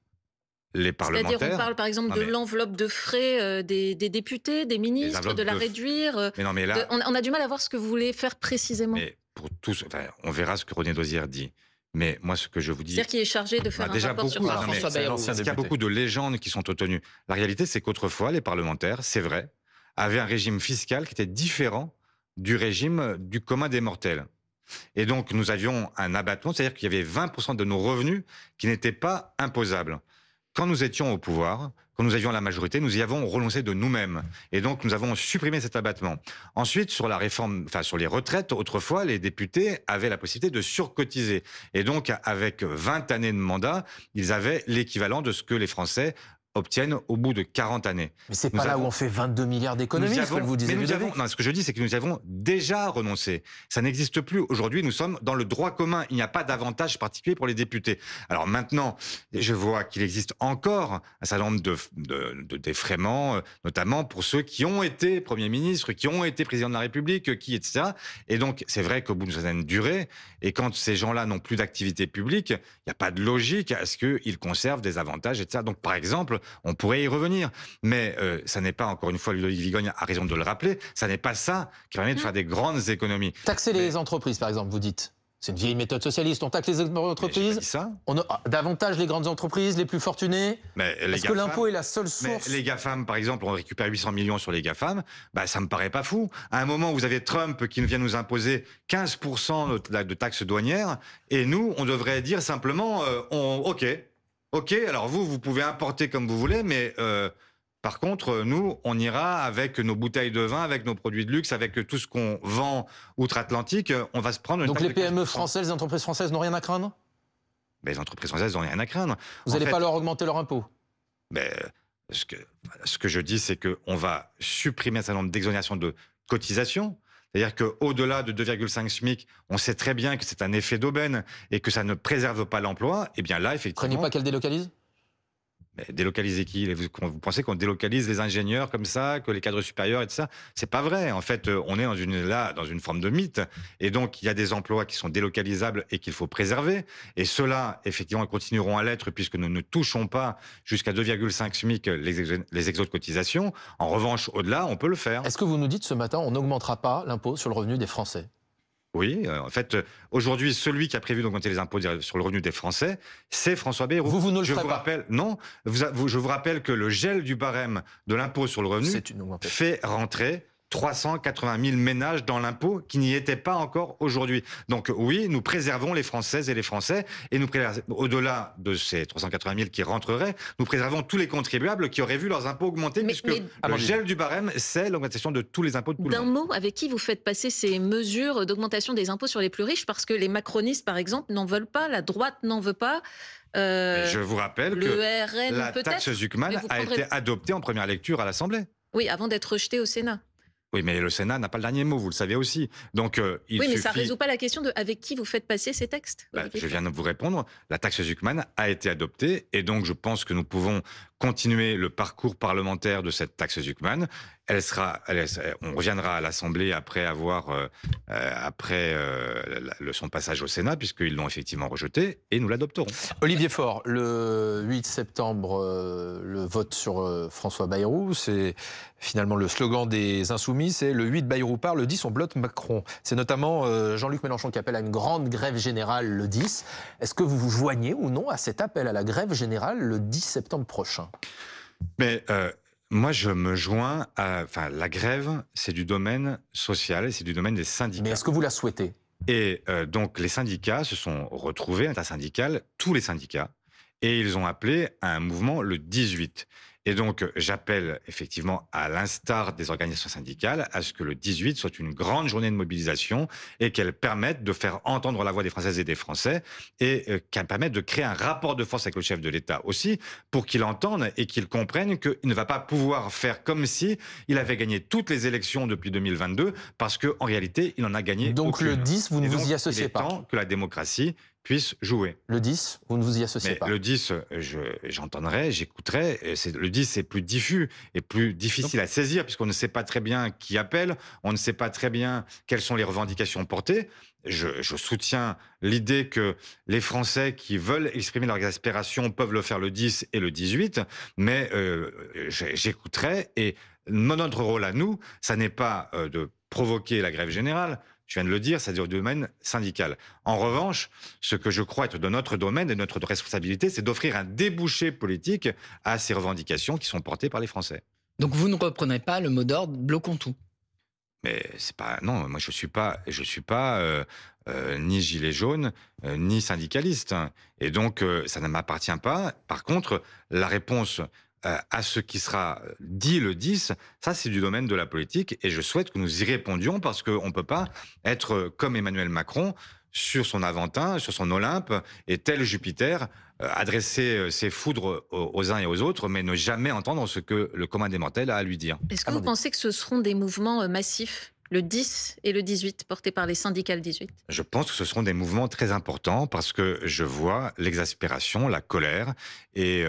les parlementaires... C'est-à-dire, on parle par exemple de l'enveloppe de frais des députés, des ministres, de la réduire. Mais non, mais là... on a du mal à voir ce que vous voulez faire précisément. Mais pour tous, enfin, on verra ce que René Dauzière dit. Mais moi, ce que je vous dis... C'est-à-dire qu'il est chargé de faire un rapport sur François Bayrou. Il y a beaucoup de légendes qui sont tenues. La réalité, c'est qu'autrefois, les parlementaires, c'est vrai, avaient un régime fiscal qui était différent du régime du commun des mortels. Et donc, nous avions un abattement, c'est-à-dire qu'il y avait 20% de nos revenus qui n'étaient pas imposables. Quand nous étions au pouvoir, quand nous avions la majorité, nous y avons renoncé de nous-mêmes. Et donc, nous avons supprimé cet abattement. Ensuite, sur la réforme, enfin, sur les retraites, autrefois, les députés avaient la possibilité de surcotiser. Et donc, avec 20 années de mandat, ils avaient l'équivalent de ce que les Français obtiennent au bout de 40 années. Mais c'est pas là où on fait 22 milliards d'économies, ce que vous disiez. Non, ce que je dis, c'est que nous avons déjà renoncé. Ça n'existe plus. Aujourd'hui, nous sommes dans le droit commun. Il n'y a pas d'avantage particulier pour les députés. Alors maintenant, je vois qu'il existe encore un certain nombre de défraiements, notamment pour ceux qui ont été Premier ministre, qui ont été président de la République, etc. Et donc, c'est vrai qu'au bout d'une certaine durée, et quand ces gens-là n'ont plus d'activité publique, il n'y a pas de logique à ce qu'ils conservent des avantages, etc. Donc, par exemple, on pourrait y revenir. Mais ça n'est pas, encore une fois, Ludovic Vigogne a raison de le rappeler, ça n'est pas ça qui permet de faire des grandes économies. Taxer les entreprises, par exemple, vous dites. C'est une vieille méthode socialiste. On taxe les entreprises, on a davantage les grandes entreprises, les plus fortunés. Est-ce que l'impôt est la seule source? Les GAFAM, par exemple, on récupère 800 millions sur les GAFAM, ça me paraît pas fou. À un moment où vous avez Trump qui vient nous imposer 15% de taxes douanières, et nous, on devrait dire simplement, OK, alors vous pouvez importer comme vous voulez, mais par contre, nous, on ira avec nos bouteilles de vin, avec nos produits de luxe, avec tout ce qu'on vend outre-Atlantique, on va se prendre... Donc les PME françaises, les entreprises françaises n'ont rien à craindre? Mais les entreprises françaises n'ont rien à craindre. Vous n'allez pas leur augmenter leur impôt? Mais ce que je dis, c'est qu'on va supprimer un certain nombre d'exonérations de cotisations. C'est-à-dire qu'au-delà de 2,5 SMIC, on sait très bien que c'est un effet d'aubaine et que ça ne préserve pas l'emploi. Et bien là, effectivement... Craignez pas qu'elle délocalise? Mais délocaliser qui? Vous pensez qu'on délocalise les ingénieurs comme ça, que les cadres supérieurs et tout ça? C'est pas vrai. En fait, on est dans une forme de mythe. Et donc, il y a des emplois qui sont délocalisables et qu'il faut préserver. Et ceux-là, effectivement, continueront à l'être puisque nous ne touchons pas jusqu'à 2,5 SMIC les exos de cotisation. En revanche, au-delà, on peut le faire. Est-ce que vous nous dites ce matin, on n'augmentera pas l'impôt sur le revenu des Français? Oui, en fait, aujourd'hui, celui qui a prévu d'augmenter les impôts sur le revenu des Français, c'est François Bayrou. Vous ne le ferez pas. Rappelle, non, je vous rappelle que le gel du barème de l'impôt sur le revenu fait rentrer 380 000 ménages dans l'impôt qui n'y étaient pas encore aujourd'hui. Donc oui, nous préservons les Françaises et les Français, et au-delà de ces 380 000 qui rentreraient, nous préservons tous les contribuables qui auraient vu leurs impôts augmenter, puisque le gel du barème, c'est l'augmentation de tous les impôts de tout le monde. D'un mot, avec qui vous faites passer ces mesures d'augmentation des impôts sur les plus riches? Parce que les macronistes, par exemple, n'en veulent pas, la droite n'en veut pas. Je vous rappelle que RN, la taxe Zuckman a été adoptée en première lecture à l'Assemblée. Oui, avant d'être rejetée au Sénat. Oui, mais le Sénat n'a pas le dernier mot, vous le savez aussi. Donc, mais ça ne résout pas la question de avec qui vous faites passer ces textes. Je viens de vous répondre. La taxe Zuckman a été adoptée et donc je pense que nous pouvons continuer le parcours parlementaire de cette taxe Zuckman. On reviendra à l'Assemblée après son passage au Sénat, puisqu'ils l'ont effectivement rejeté, et nous l'adopterons. Olivier Faure, le 8 septembre, le vote sur François Bayrou, c'est finalement le slogan des Insoumis, c'est le 8 Bayrou part, le 10 on bloque Macron. C'est notamment Jean-Luc Mélenchon qui appelle à une grande grève générale le 10. Est-ce que vous vous joignez ou non à cet appel à la grève générale le 10 septembre prochain? Mais moi, je me joins à... Enfin, la grève, c'est du domaine social et c'est du domaine des syndicats. Mais est-ce que vous la souhaitez? Et donc, les syndicats se sont retrouvés, intersyndical, tous les syndicats, et ils ont appelé à un mouvement le 18. Et donc, j'appelle effectivement, à l'instar des organisations syndicales, à ce que le 18 soit une grande journée de mobilisation et qu'elle permette de faire entendre la voix des Françaises et des Français et qu'elle permette de créer un rapport de force avec le chef de l'État aussi pour qu'il entende et qu'il comprenne qu'il ne va pas pouvoir faire comme si il avait gagné toutes les élections depuis 2022 parce qu'en réalité, il en a gagné donc aucune. Le 10, vous ne vous y associez pas? Il est temps que la démocratie puisse jouer. Le 10, vous ne vous y associez pas? Le 10, j'entendrai, j'écouterai. Le 10, c'est plus diffus et plus difficile à saisir puisqu'on ne sait pas très bien qui appelle, on ne sait pas très bien quelles sont les revendications portées. Je soutiens l'idée que les Français qui veulent exprimer leur exaspération peuvent le faire le 10 et le 18, mais j'écouterai et notre rôle à nous, ça n'est pas de provoquer la grève générale. Je viens de le dire, c'est-à-dire du domaine syndical. En revanche, ce que je crois être de notre domaine et de notre responsabilité, c'est d'offrir un débouché politique à ces revendications qui sont portées par les Français. Donc vous ne reprenez pas le mot d'ordre « bloquons tout ». Mais c'est pas... Non, moi je suis pas ni gilet jaune, ni syndicaliste. Et donc, ça ne m'appartient pas. Par contre, la réponse à ce qui sera dit le 10, ça c'est du domaine de la politique et je souhaite que nous y répondions parce qu'on ne peut pas être comme Emmanuel Macron, sur son Aventin, sur son Olympe, et tel Jupiter, adresser ses foudres aux uns et aux autres, mais ne jamais entendre ce que le commun des mortels a à lui dire. Est-ce que vous pensez que ce seront des mouvements massifs, le 10 et le 18, portés par les syndicats le 18? Je pense que ce seront des mouvements très importants parce que je vois l'exaspération, la colère, et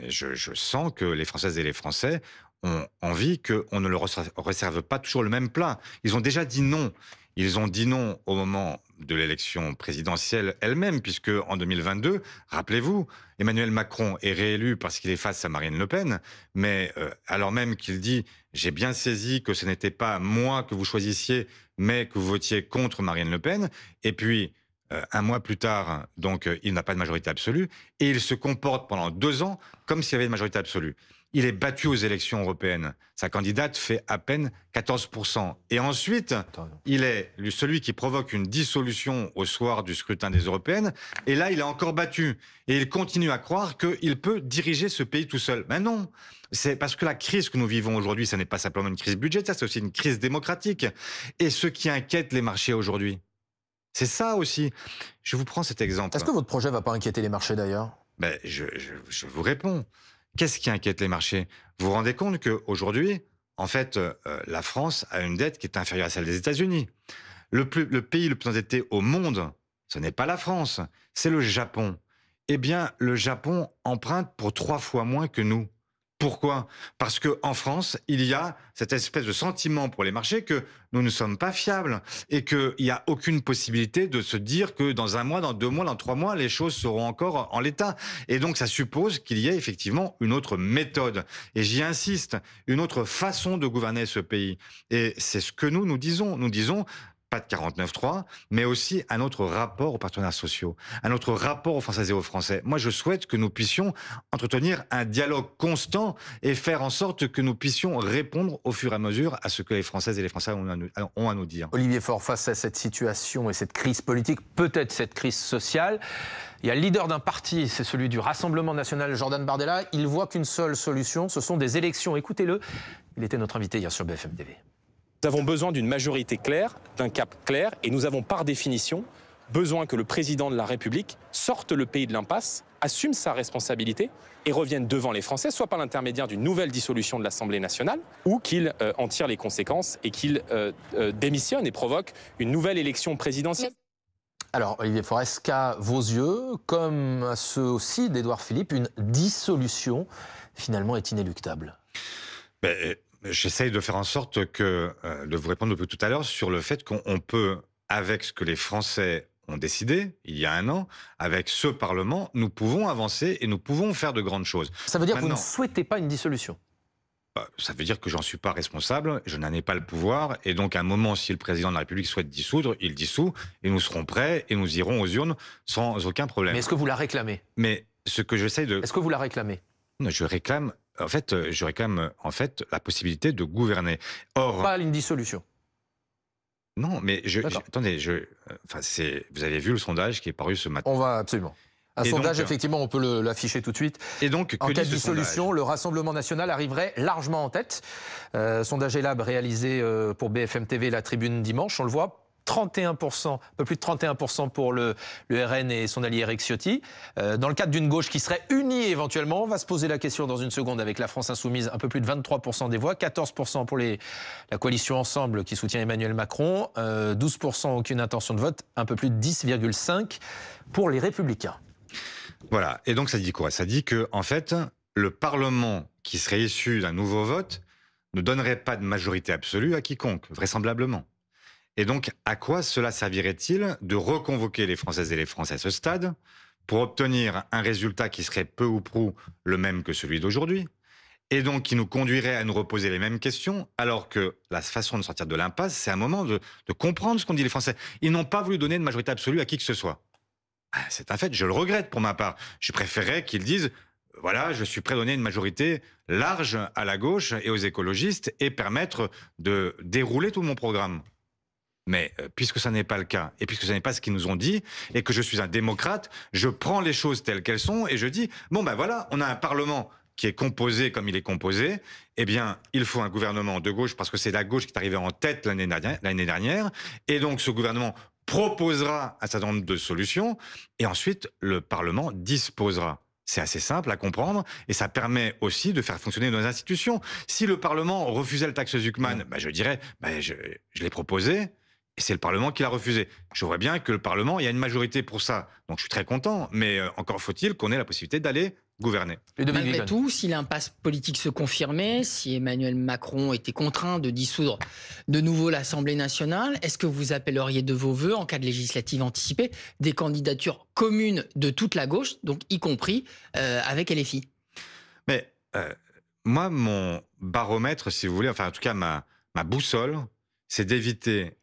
je sens que les Françaises et les Français ont envie qu'on ne leur réserve pas toujours le même plat. Ils ont déjà dit non. Ils ont dit non au moment de l'élection présidentielle elle-même, puisque en 2022, rappelez-vous, Emmanuel Macron est réélu parce qu'il est face à Marine Le Pen, mais alors même qu'il dit « j'ai bien saisi que ce n'était pas moi que vous choisissiez, mais que vous votiez contre Marine Le Pen », et puis un mois plus tard, donc il n'a pas de majorité absolue, et il se comporte pendant 2 ans comme s'il y avait une majorité absolue. Il est battu aux élections européennes. Sa candidate fait à peine 14%. Et ensuite, il est celui qui provoque une dissolution au soir du scrutin des européennes. Et là, il est encore battu. Et il continue à croire qu'il peut diriger ce pays tout seul. Mais non, c'est parce que la crise que nous vivons aujourd'hui, ça n'est pas simplement une crise budgétaire, c'est aussi une crise démocratique. Et ce qui inquiète les marchés aujourd'hui, c'est ça aussi. Je vous prends cet exemple. Est-ce que votre projet ne va pas inquiéter les marchés d'ailleurs? Ben, je vous réponds. Qu'est-ce qui inquiète les marchés? Vous vous rendez compte qu'aujourd'hui, en fait, la France a une dette qui est inférieure à celle des États-Unis. Le pays le plus endetté au monde, ce n'est pas la France, c'est le Japon. Eh bien, le Japon emprunte pour 3 fois moins que nous. Pourquoi? Parce qu'en France, il y a cette espèce de sentiment pour les marchés que nous ne sommes pas fiables et qu'il n'y a aucune possibilité de se dire que dans 1 mois, dans 2 mois, dans 3 mois, les choses seront encore en l'état. Et donc, ça suppose qu'il y ait effectivement une autre méthode. Et j'y insiste, une autre façon de gouverner ce pays. Et c'est ce que nous disons. Nous disons pas de 49.3, mais aussi à notre rapport aux partenaires sociaux, à notre rapport aux Françaises et aux Français. Moi, je souhaite que nous puissions entretenir un dialogue constant et faire en sorte que nous puissions répondre au fur et à mesure à ce que les Françaises et les Français ont à nous dire. Olivier Faure, face à cette situation et cette crise politique, peut-être cette crise sociale, il y a le leader d'un parti, c'est celui du Rassemblement national, Jordan Bardella. Il voit qu'une seule solution, ce sont des élections. Écoutez-le, il était notre invité hier sur BFM TV. Nous avons besoin d'une majorité claire, d'un cap clair, et nous avons par définition besoin que le président de la République sorte le pays de l'impasse, assume sa responsabilité et revienne devant les Français, soit par l'intermédiaire d'une nouvelle dissolution de l'Assemblée nationale, ou qu'il en tire les conséquences et qu'il démissionne et provoque une nouvelle élection présidentielle. Alors, Olivier Faure, est-ce qu'à vos yeux, comme à ceux aussi d'Édouard Philippe, une dissolution finalement est inéluctable? J'essaye de faire en sorte de vous répondre depuis tout à l'heure sur le fait qu'on peut, avec ce que les Français ont décidé il y a 1 an, avec ce Parlement, nous pouvons avancer et nous pouvons faire de grandes choses. Ça veut dire que vous ne souhaitez pas une dissolution? Ça veut dire que j'en suis pas responsable, je n'en ai pas le pouvoir, et donc à un moment, si le président de la République souhaite dissoudre, il dissout, et nous serons prêts, et nous irons aux urnes sans aucun problème. Mais est-ce que vous la réclamez? Mais ce que j'essaye de... Est-ce que vous la réclamez? Je réclame la possibilité de gouverner. Or, pas une dissolution. Non, mais attendez, vous avez vu le sondage qui est paru ce matin. On va absolument. Un sondage, effectivement, on peut l'afficher tout de suite. Et donc, en cas de dissolution, le Rassemblement national arriverait largement en tête. Sondage Elab réalisé pour BFM TV, La Tribune dimanche, on le voit. 31%, un peu plus de 31% pour le RN et son allié Eric Ciotti. Dans le cadre d'une gauche qui serait unie éventuellement, on va se poser la question dans une seconde avec la France Insoumise, un peu plus de 23% des voix, 14% pour la coalition Ensemble qui soutient Emmanuel Macron, 12% aucune intention de vote, un peu plus de 10,5% pour les Républicains. Voilà, et donc ça dit quoi? Ça dit que, en fait, le Parlement qui serait issu d'un nouveau vote ne donnerait pas de majorité absolue à quiconque, vraisemblablement. Et donc, à quoi cela servirait-il de reconvoquer les Françaises et les Français à ce stade pour obtenir un résultat qui serait peu ou prou le même que celui d'aujourd'hui, et donc qui nous conduirait à nous reposer les mêmes questions, alors que la façon de sortir de l'impasse, c'est un moment de comprendre ce qu'ont dit les Français. Ils n'ont pas voulu donner de majorité absolue à qui que ce soit. C'est un fait, je le regrette pour ma part. Je préférerais qu'ils disent... Voilà, je suis prêt à donner une majorité large à la gauche et aux écologistes et permettre de dérouler tout mon programme. Mais puisque ça n'est pas le cas, et puisque ce n'est pas ce qu'ils nous ont dit, et que je suis un démocrate, je prends les choses telles qu'elles sont, et je dis, bon ben voilà, on a un Parlement qui est composé comme il est composé, eh bien, il faut un gouvernement de gauche, parce que c'est la gauche qui est arrivée en tête l'année dernière, et donc ce gouvernement proposera un certain nombre de solutions, et ensuite le Parlement disposera. C'est assez simple à comprendre, et ça permet aussi de faire fonctionner nos institutions. Si le Parlement refusait le taxe Zuckman, je dirais, je l'ai proposé, et c'est le Parlement qui l'a refusé. Je vois bien que le Parlement, il y a une majorité pour ça. Donc je suis très content, mais encore faut-il qu'on ait la possibilité d'aller gouverner. Malgré tout, si l'impasse politique se confirmait, si Emmanuel Macron était contraint de dissoudre de nouveau l'Assemblée nationale, est-ce que vous appelleriez de vos voeux, en cas de législative anticipée, des candidatures communes de toute la gauche, donc y compris avec LFI? Mais moi, mon baromètre, si vous voulez, enfin en tout cas ma boussole, c'est d'éviter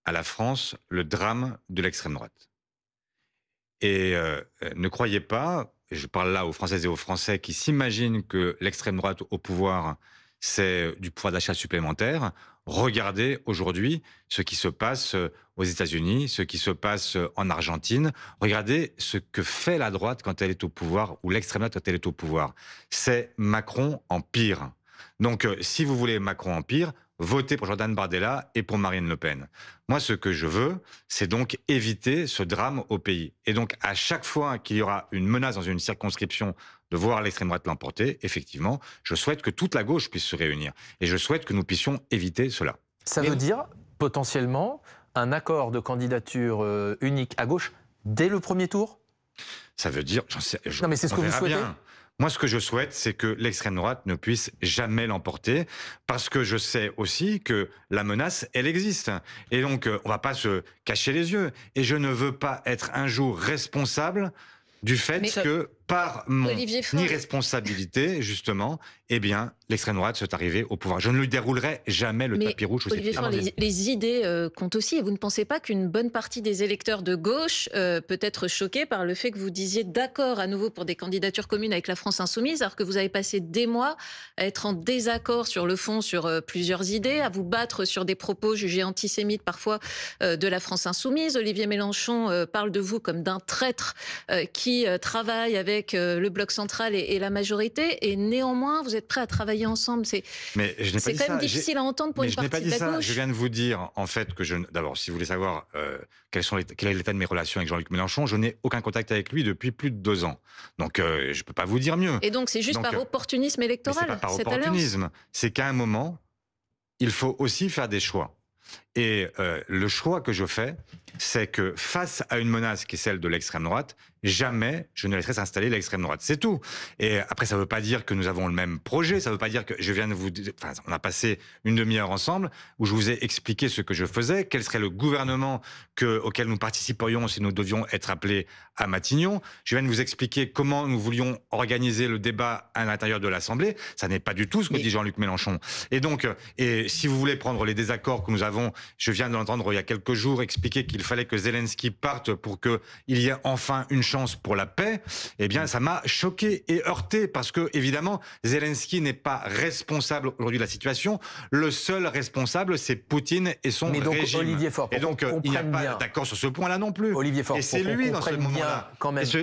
à la France le drame de l'extrême droite. Et ne croyez pas, et je parle là aux Françaises et aux Français qui s'imaginent que l'extrême droite au pouvoir, c'est du pouvoir d'achat supplémentaire. Regardez aujourd'hui ce qui se passe aux États-Unis, ce qui se passe en Argentine. Regardez ce que fait la droite quand elle est au pouvoir, ou l'extrême droite quand elle est au pouvoir. C'est Macron en pire. Donc, si vous voulez Macron en pire, votez pour Jordan Bardella et pour Marine Le Pen. Moi, ce que je veux, c'est donc éviter ce drame au pays. Et donc, à chaque fois qu'il y aura une menace dans une circonscription de voir l'extrême droite l'emporter, effectivement, je souhaite que toute la gauche puisse se réunir. Et je souhaite que nous puissions éviter cela. Ça veut dire, potentiellement, un accord de candidature unique à gauche dès le premier tour? Ça veut dire... Non, mais c'est ce que vous souhaitez? Bien. Moi, ce que je souhaite, c'est que l'extrême droite ne puisse jamais l'emporter, parce que je sais aussi que la menace, elle existe. Et donc, on ne va pas se cacher les yeux. Et je ne veux pas être un jour responsable du fait que, par mon irresponsabilité, justement, eh bien, l'extrême droite soit arrivée au pouvoir. Je ne lui déroulerai jamais le tapis rouge. Olivier Faure, les idées comptent aussi. Et vous ne pensez pas qu'une bonne partie des électeurs de gauche peut être choquée par le fait que vous disiez d'accord à nouveau pour des candidatures communes avec la France insoumise, alors que vous avez passé des mois à être en désaccord sur le fond, sur plusieurs idées, à vous battre sur des propos jugés antisémites parfois de la France insoumise. Olivier Mélenchon parle de vous comme d'un traître qui travaille avec le bloc central et la majorité, et néanmoins vous êtes prêts à travailler ensemble. C'est quand même difficile à entendre pour une partie de la gauche. Je viens de vous dire en fait que d'abord, si vous voulez savoir quel est l'état de mes relations avec Jean-Luc Mélenchon, je n'ai aucun contact avec lui depuis plus de 2 ans. Donc je peux pas vous dire mieux. Et donc c'est juste par opportunisme électoral. C'est pas par opportunisme. C'est qu'à un moment, il faut aussi faire des choix. Et le choix que je fais, c'est que face à une menace qui est celle de l'extrême droite, jamais je ne laisserai s'installer l'extrême droite. C'est tout. Et après, ça ne veut pas dire que nous avons le même projet. Ça ne veut pas dire que je viens de vous... Enfin, on a passé une demi-heure ensemble où je vous ai expliqué ce que je faisais, quel serait le gouvernement auquel nous participerions si nous devions être appelés à Matignon. Je viens de vous expliquer comment nous voulions organiser le débat à l'intérieur de l'Assemblée. Ça n'est pas du tout ce que dit Jean-Luc Mélenchon. Et donc, si vous voulez prendre les désaccords que nous avons, je viens de l'entendre il y a quelques jours expliquer qu'il fallait que Zelensky parte pour qu'il y ait enfin une chance pour la paix, eh bien, ça m'a choqué et heurté parce que, évidemment, Zelensky n'est pas responsable aujourd'hui de la situation. Le seul responsable, c'est Poutine et son régime. Olivier Faure, et donc, il n'y a pas d'accord sur ce point-là non plus. Olivier Faure, et c'est lui, dans ce moment-là,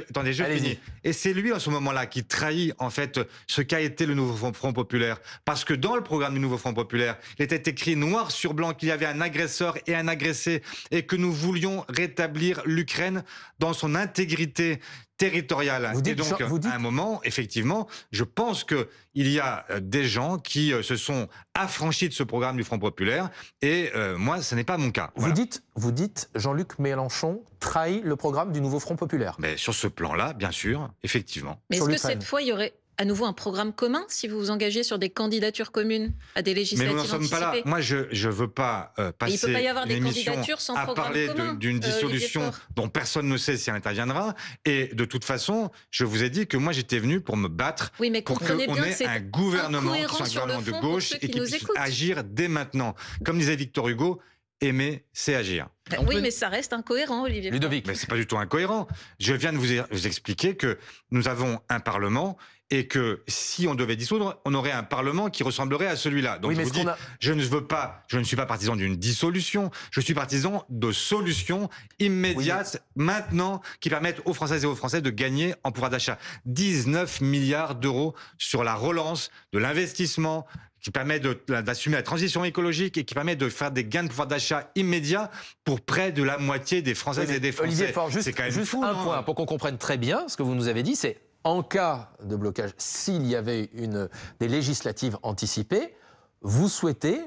attendez, je finis. Et c'est lui, en ce moment-là, qui trahit, en fait, ce qu'a été le nouveau Front Populaire. Parce que dans le programme du nouveau Front Populaire, il était écrit noir sur blanc qu'il y avait un agresseur et un agressé et que nous voulions rétablir l'Ukraine dans son intégrité territoriale. Et donc, à un moment, effectivement, je pense qu'il y a des gens qui se sont affranchis de ce programme du Front Populaire et moi, ce n'est pas mon cas. Voilà. Vous dites Jean-Luc Mélenchon trahit le programme du nouveau Front Populaire. Mais sur ce plan-là, bien sûr, effectivement. Mais est-ce que cette fois, il y aurait à nouveau un programme commun si vous vous engagez sur des candidatures communes à des législatives anticipées? Mais nous n'en sommes pas là. Moi, je ne veux pas passer il peut pas y avoir une des émission candidatures sans à programme parler commun, d'une dissolution dont personne ne sait si elle interviendra. Et de toute façon, je vous ai dit que moi, j'étais venu pour me battre pour qu'on ait un gouvernement qui soit un gouvernement de gauche et qui puisse agir dès maintenant. Comme disait Victor Hugo, aimer, c'est agir. Oui, mais ça reste incohérent, Olivier. Ludovic. Mais c'est pas du tout incohérent. Je viens de vous expliquer que nous avons un Parlement et que si on devait dissoudre, on aurait un Parlement qui ressemblerait à celui-là. Donc je vous dis, je ne suis pas partisan d'une dissolution, je suis partisan de solutions immédiates, maintenant, qui permettent aux Françaises et aux Français de gagner en pouvoir d'achat. 19 milliards d'euros sur la relance de l'investissement, qui permet d'assumer la transition écologique et qui permet de faire des gains de pouvoir d'achat immédiats pour près de la moitié des Françaises et des Français. Olivier Faure, juste fou, un point pour qu'on comprenne très bien ce que vous nous avez dit, c'est en cas de blocage, s'il y avait des législatives anticipées, vous souhaitez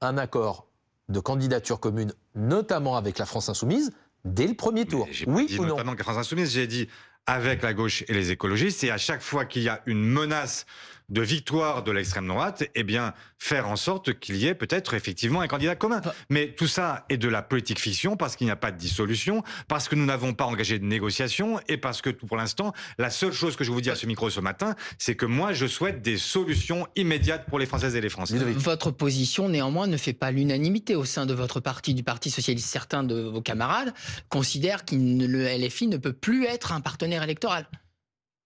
un accord de candidature commune, notamment avec la France Insoumise, dès le premier tour. Oui ou non? Notamment avec la France Insoumise, j'ai dit avec la gauche et les écologistes, et à chaque fois qu'il y a une menace de victoire de l'extrême droite, eh bien, faire en sorte qu'il y ait peut-être effectivement un candidat commun. Mais tout ça est de la politique fiction parce qu'il n'y a pas de dissolution, parce que nous n'avons pas engagé de négociation et parce que pour l'instant, la seule chose que je vous dis à ce micro ce matin, c'est que moi, je souhaite des solutions immédiates pour les Françaises et les Français. Votre position, néanmoins, ne fait pas l'unanimité au sein de votre parti, du Parti socialiste. Certains de vos camarades considèrent que le LFI ne peut plus être un partenaire électoral.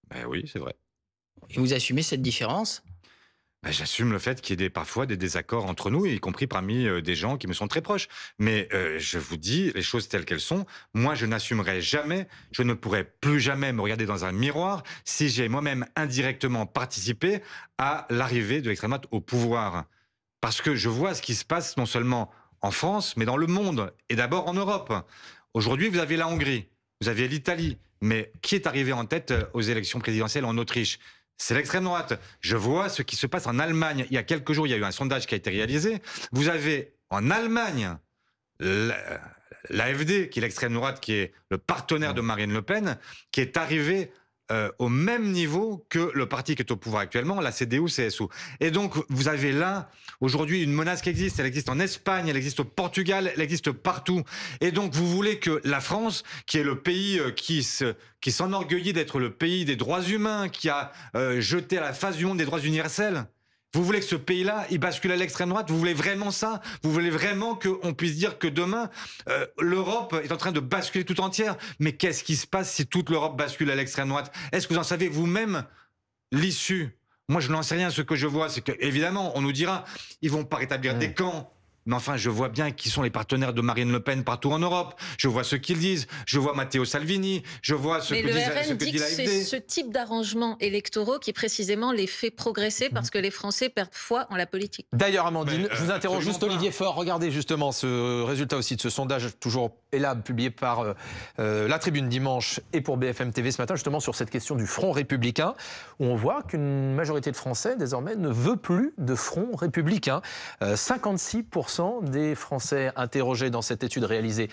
Ben oui, c'est vrai. Et vous assumez cette différence? J'assume le fait qu'il y ait parfois des désaccords entre nous, y compris parmi des gens qui me sont très proches. Mais je vous dis les choses telles qu'elles sont. Moi, je n'assumerai jamais, je ne pourrai plus jamais me regarder dans un miroir si j'ai moi-même indirectement participé à l'arrivée de l'extrême droite au pouvoir. Parce que je vois ce qui se passe non seulement en France, mais dans le monde, et d'abord en Europe. Aujourd'hui, vous avez la Hongrie, vous avez l'Italie, mais qui est arrivé en tête aux élections présidentielles en Autriche? C'est l'extrême droite. Je vois ce qui se passe en Allemagne. Il y a quelques jours, il y a eu un sondage qui a été réalisé. Vous avez en Allemagne l'AfD, qui est l'extrême droite, qui est le partenaire de Marine Le Pen, qui est arrivé au même niveau que le parti qui est au pouvoir actuellement, la CDU-CSU. Et donc, vous avez là, aujourd'hui, une menace qui existe. Elle existe en Espagne, elle existe au Portugal, elle existe partout. Et donc, vous voulez que la France, qui est le pays qui s'enorgueillit d'être le pays des droits humains, qui a jeté à la face du monde des droits universels, vous voulez que ce pays-là, il bascule à l'extrême droite? Vous voulez vraiment ça? Vous voulez vraiment qu'on puisse dire que demain, l'Europe est en train de basculer tout entière? Mais qu'est-ce qui se passe si toute l'Europe bascule à l'extrême droite? Est-ce que vous en savez vous-même l'issue? Moi, je n'en sais rien. Ce que je vois, c'est qu'évidemment, on nous dira, ils vont pas rétablir des camps. Mais enfin, je vois bien qui sont les partenaires de Marine Le Pen partout en Europe. Je vois ce qu'ils disent. Je vois Matteo Salvini. Je vois ce que dit l'AfD. C'est ce type d'arrangements électoraux qui précisément les fait progresser parce que les Français perdent foi en la politique. D'ailleurs, Amandine, je vous interroge juste pas. Olivier Faure. Regardez justement ce résultat aussi de ce sondage toujours ELAB publié par La Tribune dimanche et pour BFM TV ce matin, justement sur cette question du front républicain, où on voit qu'une majorité de Français désormais ne veut plus de front républicain. 56% des Français interrogés dans cette étude réalisée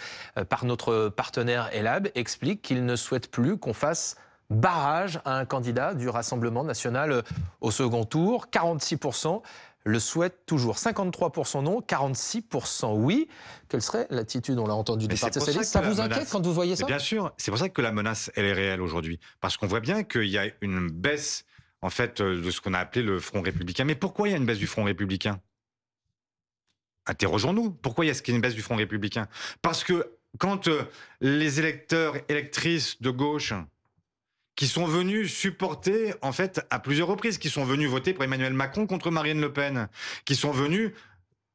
par notre partenaire ELAB expliquent qu'ils ne souhaitent plus qu'on fasse barrage à un candidat du Rassemblement national au second tour. 46% le souhaitent toujours. 53% non, 46% oui. Quelle serait l'attitude, on l'a entendu, du Parti socialiste? Ça vous inquiète quand vous voyez ça? Bien sûr, c'est pour ça que la menace, elle est réelle aujourd'hui. Parce qu'on voit bien qu'il y a une baisse, en fait, de ce qu'on a appelé le Front républicain. Mais pourquoi il y a une baisse du Front républicain? Interrogeons-nous. Pourquoi est-ce qu'il y a une baisse du Front républicain? Parce que quand les électeurs, électrices de gauche qui sont venus supporter, en fait, à plusieurs reprises, qui sont venus voter pour Emmanuel Macron contre Marine Le Pen, qui sont venus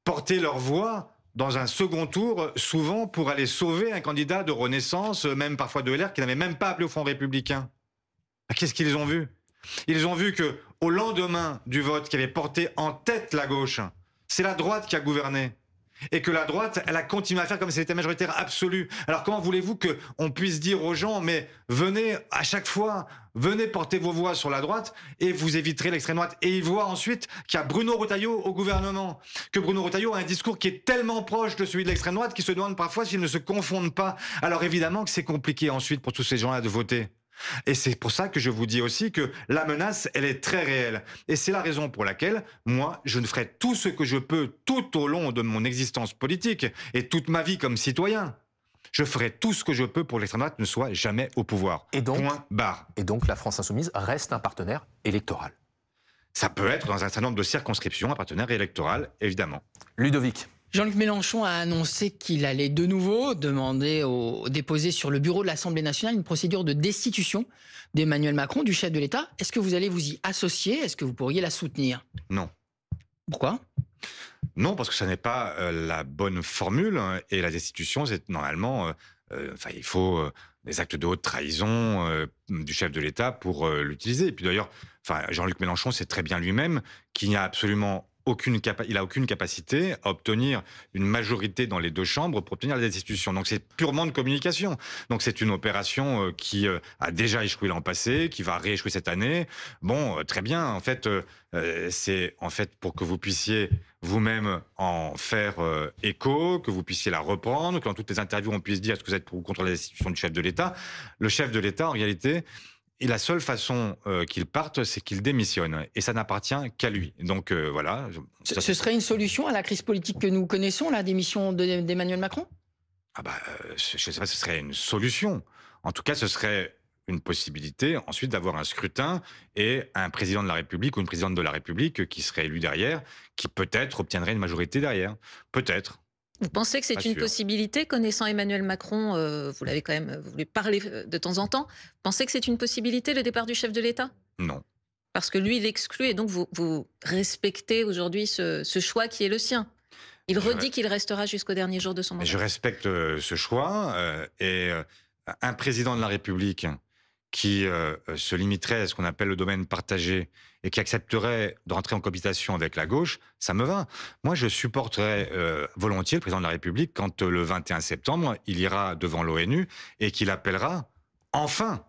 porter leur voix dans un second tour, souvent pour aller sauver un candidat de Renaissance, même parfois de LR, qui n'avait même pas appelé au Front républicain. Qu'est-ce qu'ils ont vu? Ils ont vu que au lendemain du vote qui avait porté en tête la gauche, c'est la droite qui a gouverné. Et que la droite, elle a continué à faire comme si elle était majoritaire absolue. Alors comment voulez-vous qu'on puisse dire aux gens, mais venez à chaque fois, venez porter vos voix sur la droite et vous éviterez l'extrême droite. Et ils voient ensuite qu'il y a Bruno Retailleau au gouvernement. Que Bruno Retailleau a un discours qui est tellement proche de celui de l'extrême droite qu'ils se demandent parfois s'ils ne se confondent pas. Alors évidemment que c'est compliqué ensuite pour tous ces gens-là de voter. Et c'est pour ça que je vous dis aussi que la menace, elle est très réelle. Et c'est la raison pour laquelle, moi, je ne ferai tout ce que je peux tout au long de mon existence politique et toute ma vie comme citoyen. Je ferai tout ce que je peux pour que l'extrême droite ne soit jamais au pouvoir. Et donc, point barre. Et donc la France Insoumise reste un partenaire électoral. Ça peut être, dans un certain nombre de circonscriptions, un partenaire électoral, évidemment. Ludovic. Jean-Luc Mélenchon a annoncé qu'il allait de nouveau déposer sur le bureau de l'Assemblée nationale une procédure de destitution d'Emmanuel Macron, du chef de l'État. Est-ce que vous allez vous y associer? Est-ce que vous pourriez la soutenir? Non. Pourquoi? Non, parce que ça n'est pas la bonne formule. Et la destitution, c'est normalement... il faut des actes de haute trahison du chef de l'État pour l'utiliser. Et puis d'ailleurs, Jean-Luc Mélenchon sait très bien lui-même qu'il n'y a absolument aucune capacité à obtenir une majorité dans les deux chambres pour obtenir la destitution. Donc c'est purement de communication. Donc c'est une opération qui a déjà échoué l'an passé, qui va rééchouer cette année. Bon, très bien. En fait, c'est en fait pour que vous puissiez vous-même en faire écho, que vous puissiez la reprendre, que dans toutes les interviews on puisse dire est-ce que vous êtes pour ou contre la destitution du chef de l'État. Le chef de l'État, en réalité, et la seule façon qu'il parte, c'est qu'il démissionne. Et ça n'appartient qu'à lui. Donc voilà. Ce serait une solution à la crise politique que nous connaissons, la démission d'Emmanuel Macron? Je ne sais pas si ce serait une solution. En tout cas, ce serait une possibilité ensuite d'avoir un scrutin et un président de la République ou une présidente de la République qui serait élu derrière, qui peut-être obtiendrait une majorité derrière. Peut-être. Vous pensez que c'est une possibilité, connaissant Emmanuel Macron, vous l'avez quand même, vous lui parlez de temps en temps, vous pensez que c'est une possibilité, le départ du chef de l'État? Non. Parce que lui, il exclut, et donc vous respectez aujourd'hui ce choix qui est le sien. Il redit qu'il restera jusqu'au dernier jour de son mandat. Je respecte ce choix, et un président de la République qui se limiterait à ce qu'on appelle le domaine partagé et qui accepterait de rentrer en cohabitation avec la gauche, ça me va. Moi, je supporterais volontiers le président de la République quand le 21 septembre, il ira devant l'ONU et qu'il appellera enfin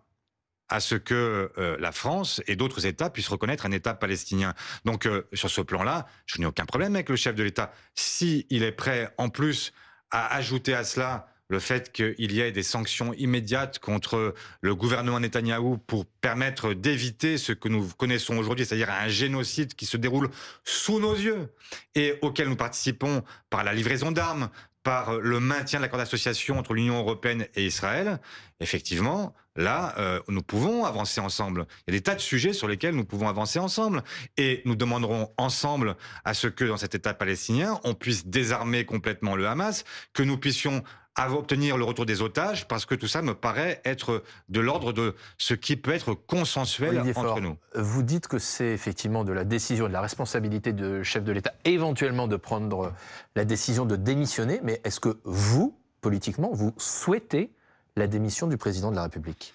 à ce que la France et d'autres États puissent reconnaître un État palestinien. Donc, sur ce plan-là, je n'ai aucun problème avec le chef de l'État. S'il est prêt, en plus, à ajouter à cela le fait qu'il y ait des sanctions immédiates contre le gouvernement Netanyahou pour permettre d'éviter ce que nous connaissons aujourd'hui, c'est-à-dire un génocide qui se déroule sous nos yeux et auquel nous participons par la livraison d'armes, par le maintien de l'accord d'association entre l'Union européenne et Israël, effectivement, là, nous pouvons avancer ensemble. Il y a des tas de sujets sur lesquels nous pouvons avancer ensemble. Et nous demanderons ensemble à ce que, dans cet État palestinien, on puisse désarmer complètement le Hamas, que nous puissions obtenir le retour des otages, parce que tout ça me paraît être de l'ordre de ce qui peut être consensuel entre nous. Vous dites que c'est effectivement de la décision et de la responsabilité du chef de l'État, éventuellement de prendre la décision de démissionner, mais est-ce que vous, politiquement, vous souhaitez la démission du président de la République?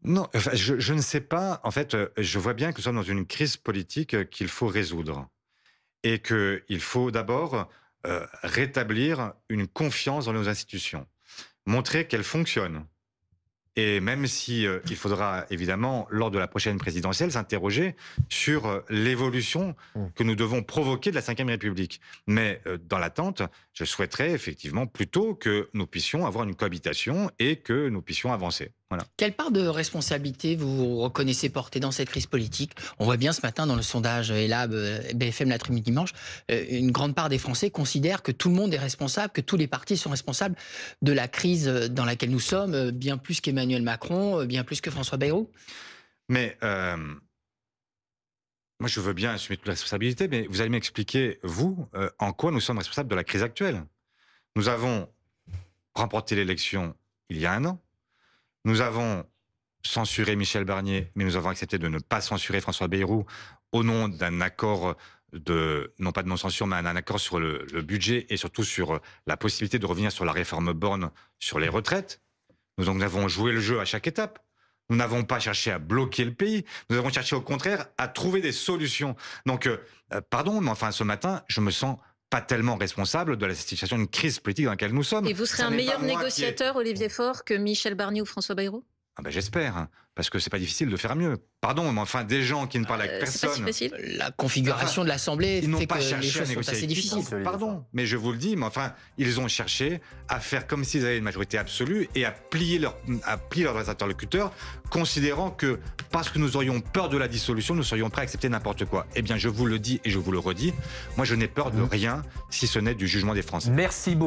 Non, enfin, je ne sais pas. En fait, je vois bien que nous sommes dans une crise politique qu'il faut résoudre. Et qu'il faut d'abord rétablir une confiance dans nos institutions. Montrer qu'elles fonctionnent. Et même si il faudra évidemment, lors de la prochaine présidentielle, s'interroger sur l'évolution que nous devons provoquer de la Ve République. Mais dans l'attente, je souhaiterais effectivement plutôt que nous puissions avoir une cohabitation et que nous puissions avancer. Voilà. Quelle part de responsabilité vous reconnaissez porter dans cette crise politique? On voit bien ce matin dans le sondage ELAB, BFM l'après-midi dimanche, une grande part des Français considèrent que tout le monde est responsable, que tous les partis sont responsables de la crise dans laquelle nous sommes, bien plus qu'Emmanuel Macron, bien plus que François Bayrou. Mais moi, je veux bien assumer toute la responsabilité, mais vous allez m'expliquer, vous, en quoi nous sommes responsables de la crise actuelle. Nous avons remporté l'élection il y a 1 an. Nous avons censuré Michel Barnier, mais nous avons accepté de ne pas censurer François Bayrou au nom d'un accord non pas de non-censure, mais un accord sur le budget et surtout sur la possibilité de revenir sur la réforme Borne sur les retraites. Nous avons joué le jeu à chaque étape. Nous n'avons pas cherché à bloquer le pays. Nous avons cherché au contraire à trouver des solutions. Donc, pardon, mais enfin, ce matin, je me sens pas tellement responsable de la situation d'une crise politique dans laquelle nous sommes. Et vous serez un meilleur négociateur, Olivier Faure, que Michel Barnier ou François Bayrou? J'espère, hein, parce que c'est pas difficile de faire mieux. Pardon, mais enfin, des gens qui ne parlent avec personne. C'est pas si facile. La configuration de l'Assemblée fait que les choses sont assez difficiles. Pardon, mais je vous le dis, mais enfin, ils ont cherché à faire comme s'ils avaient une majorité absolue et à plier leurs interlocuteurs, considérant que parce que nous aurions peur de la dissolution, nous serions prêts à accepter n'importe quoi. Eh bien, je vous le dis et je vous le redis, moi je n'ai peur de rien, si ce n'est du jugement des Français. Merci beaucoup.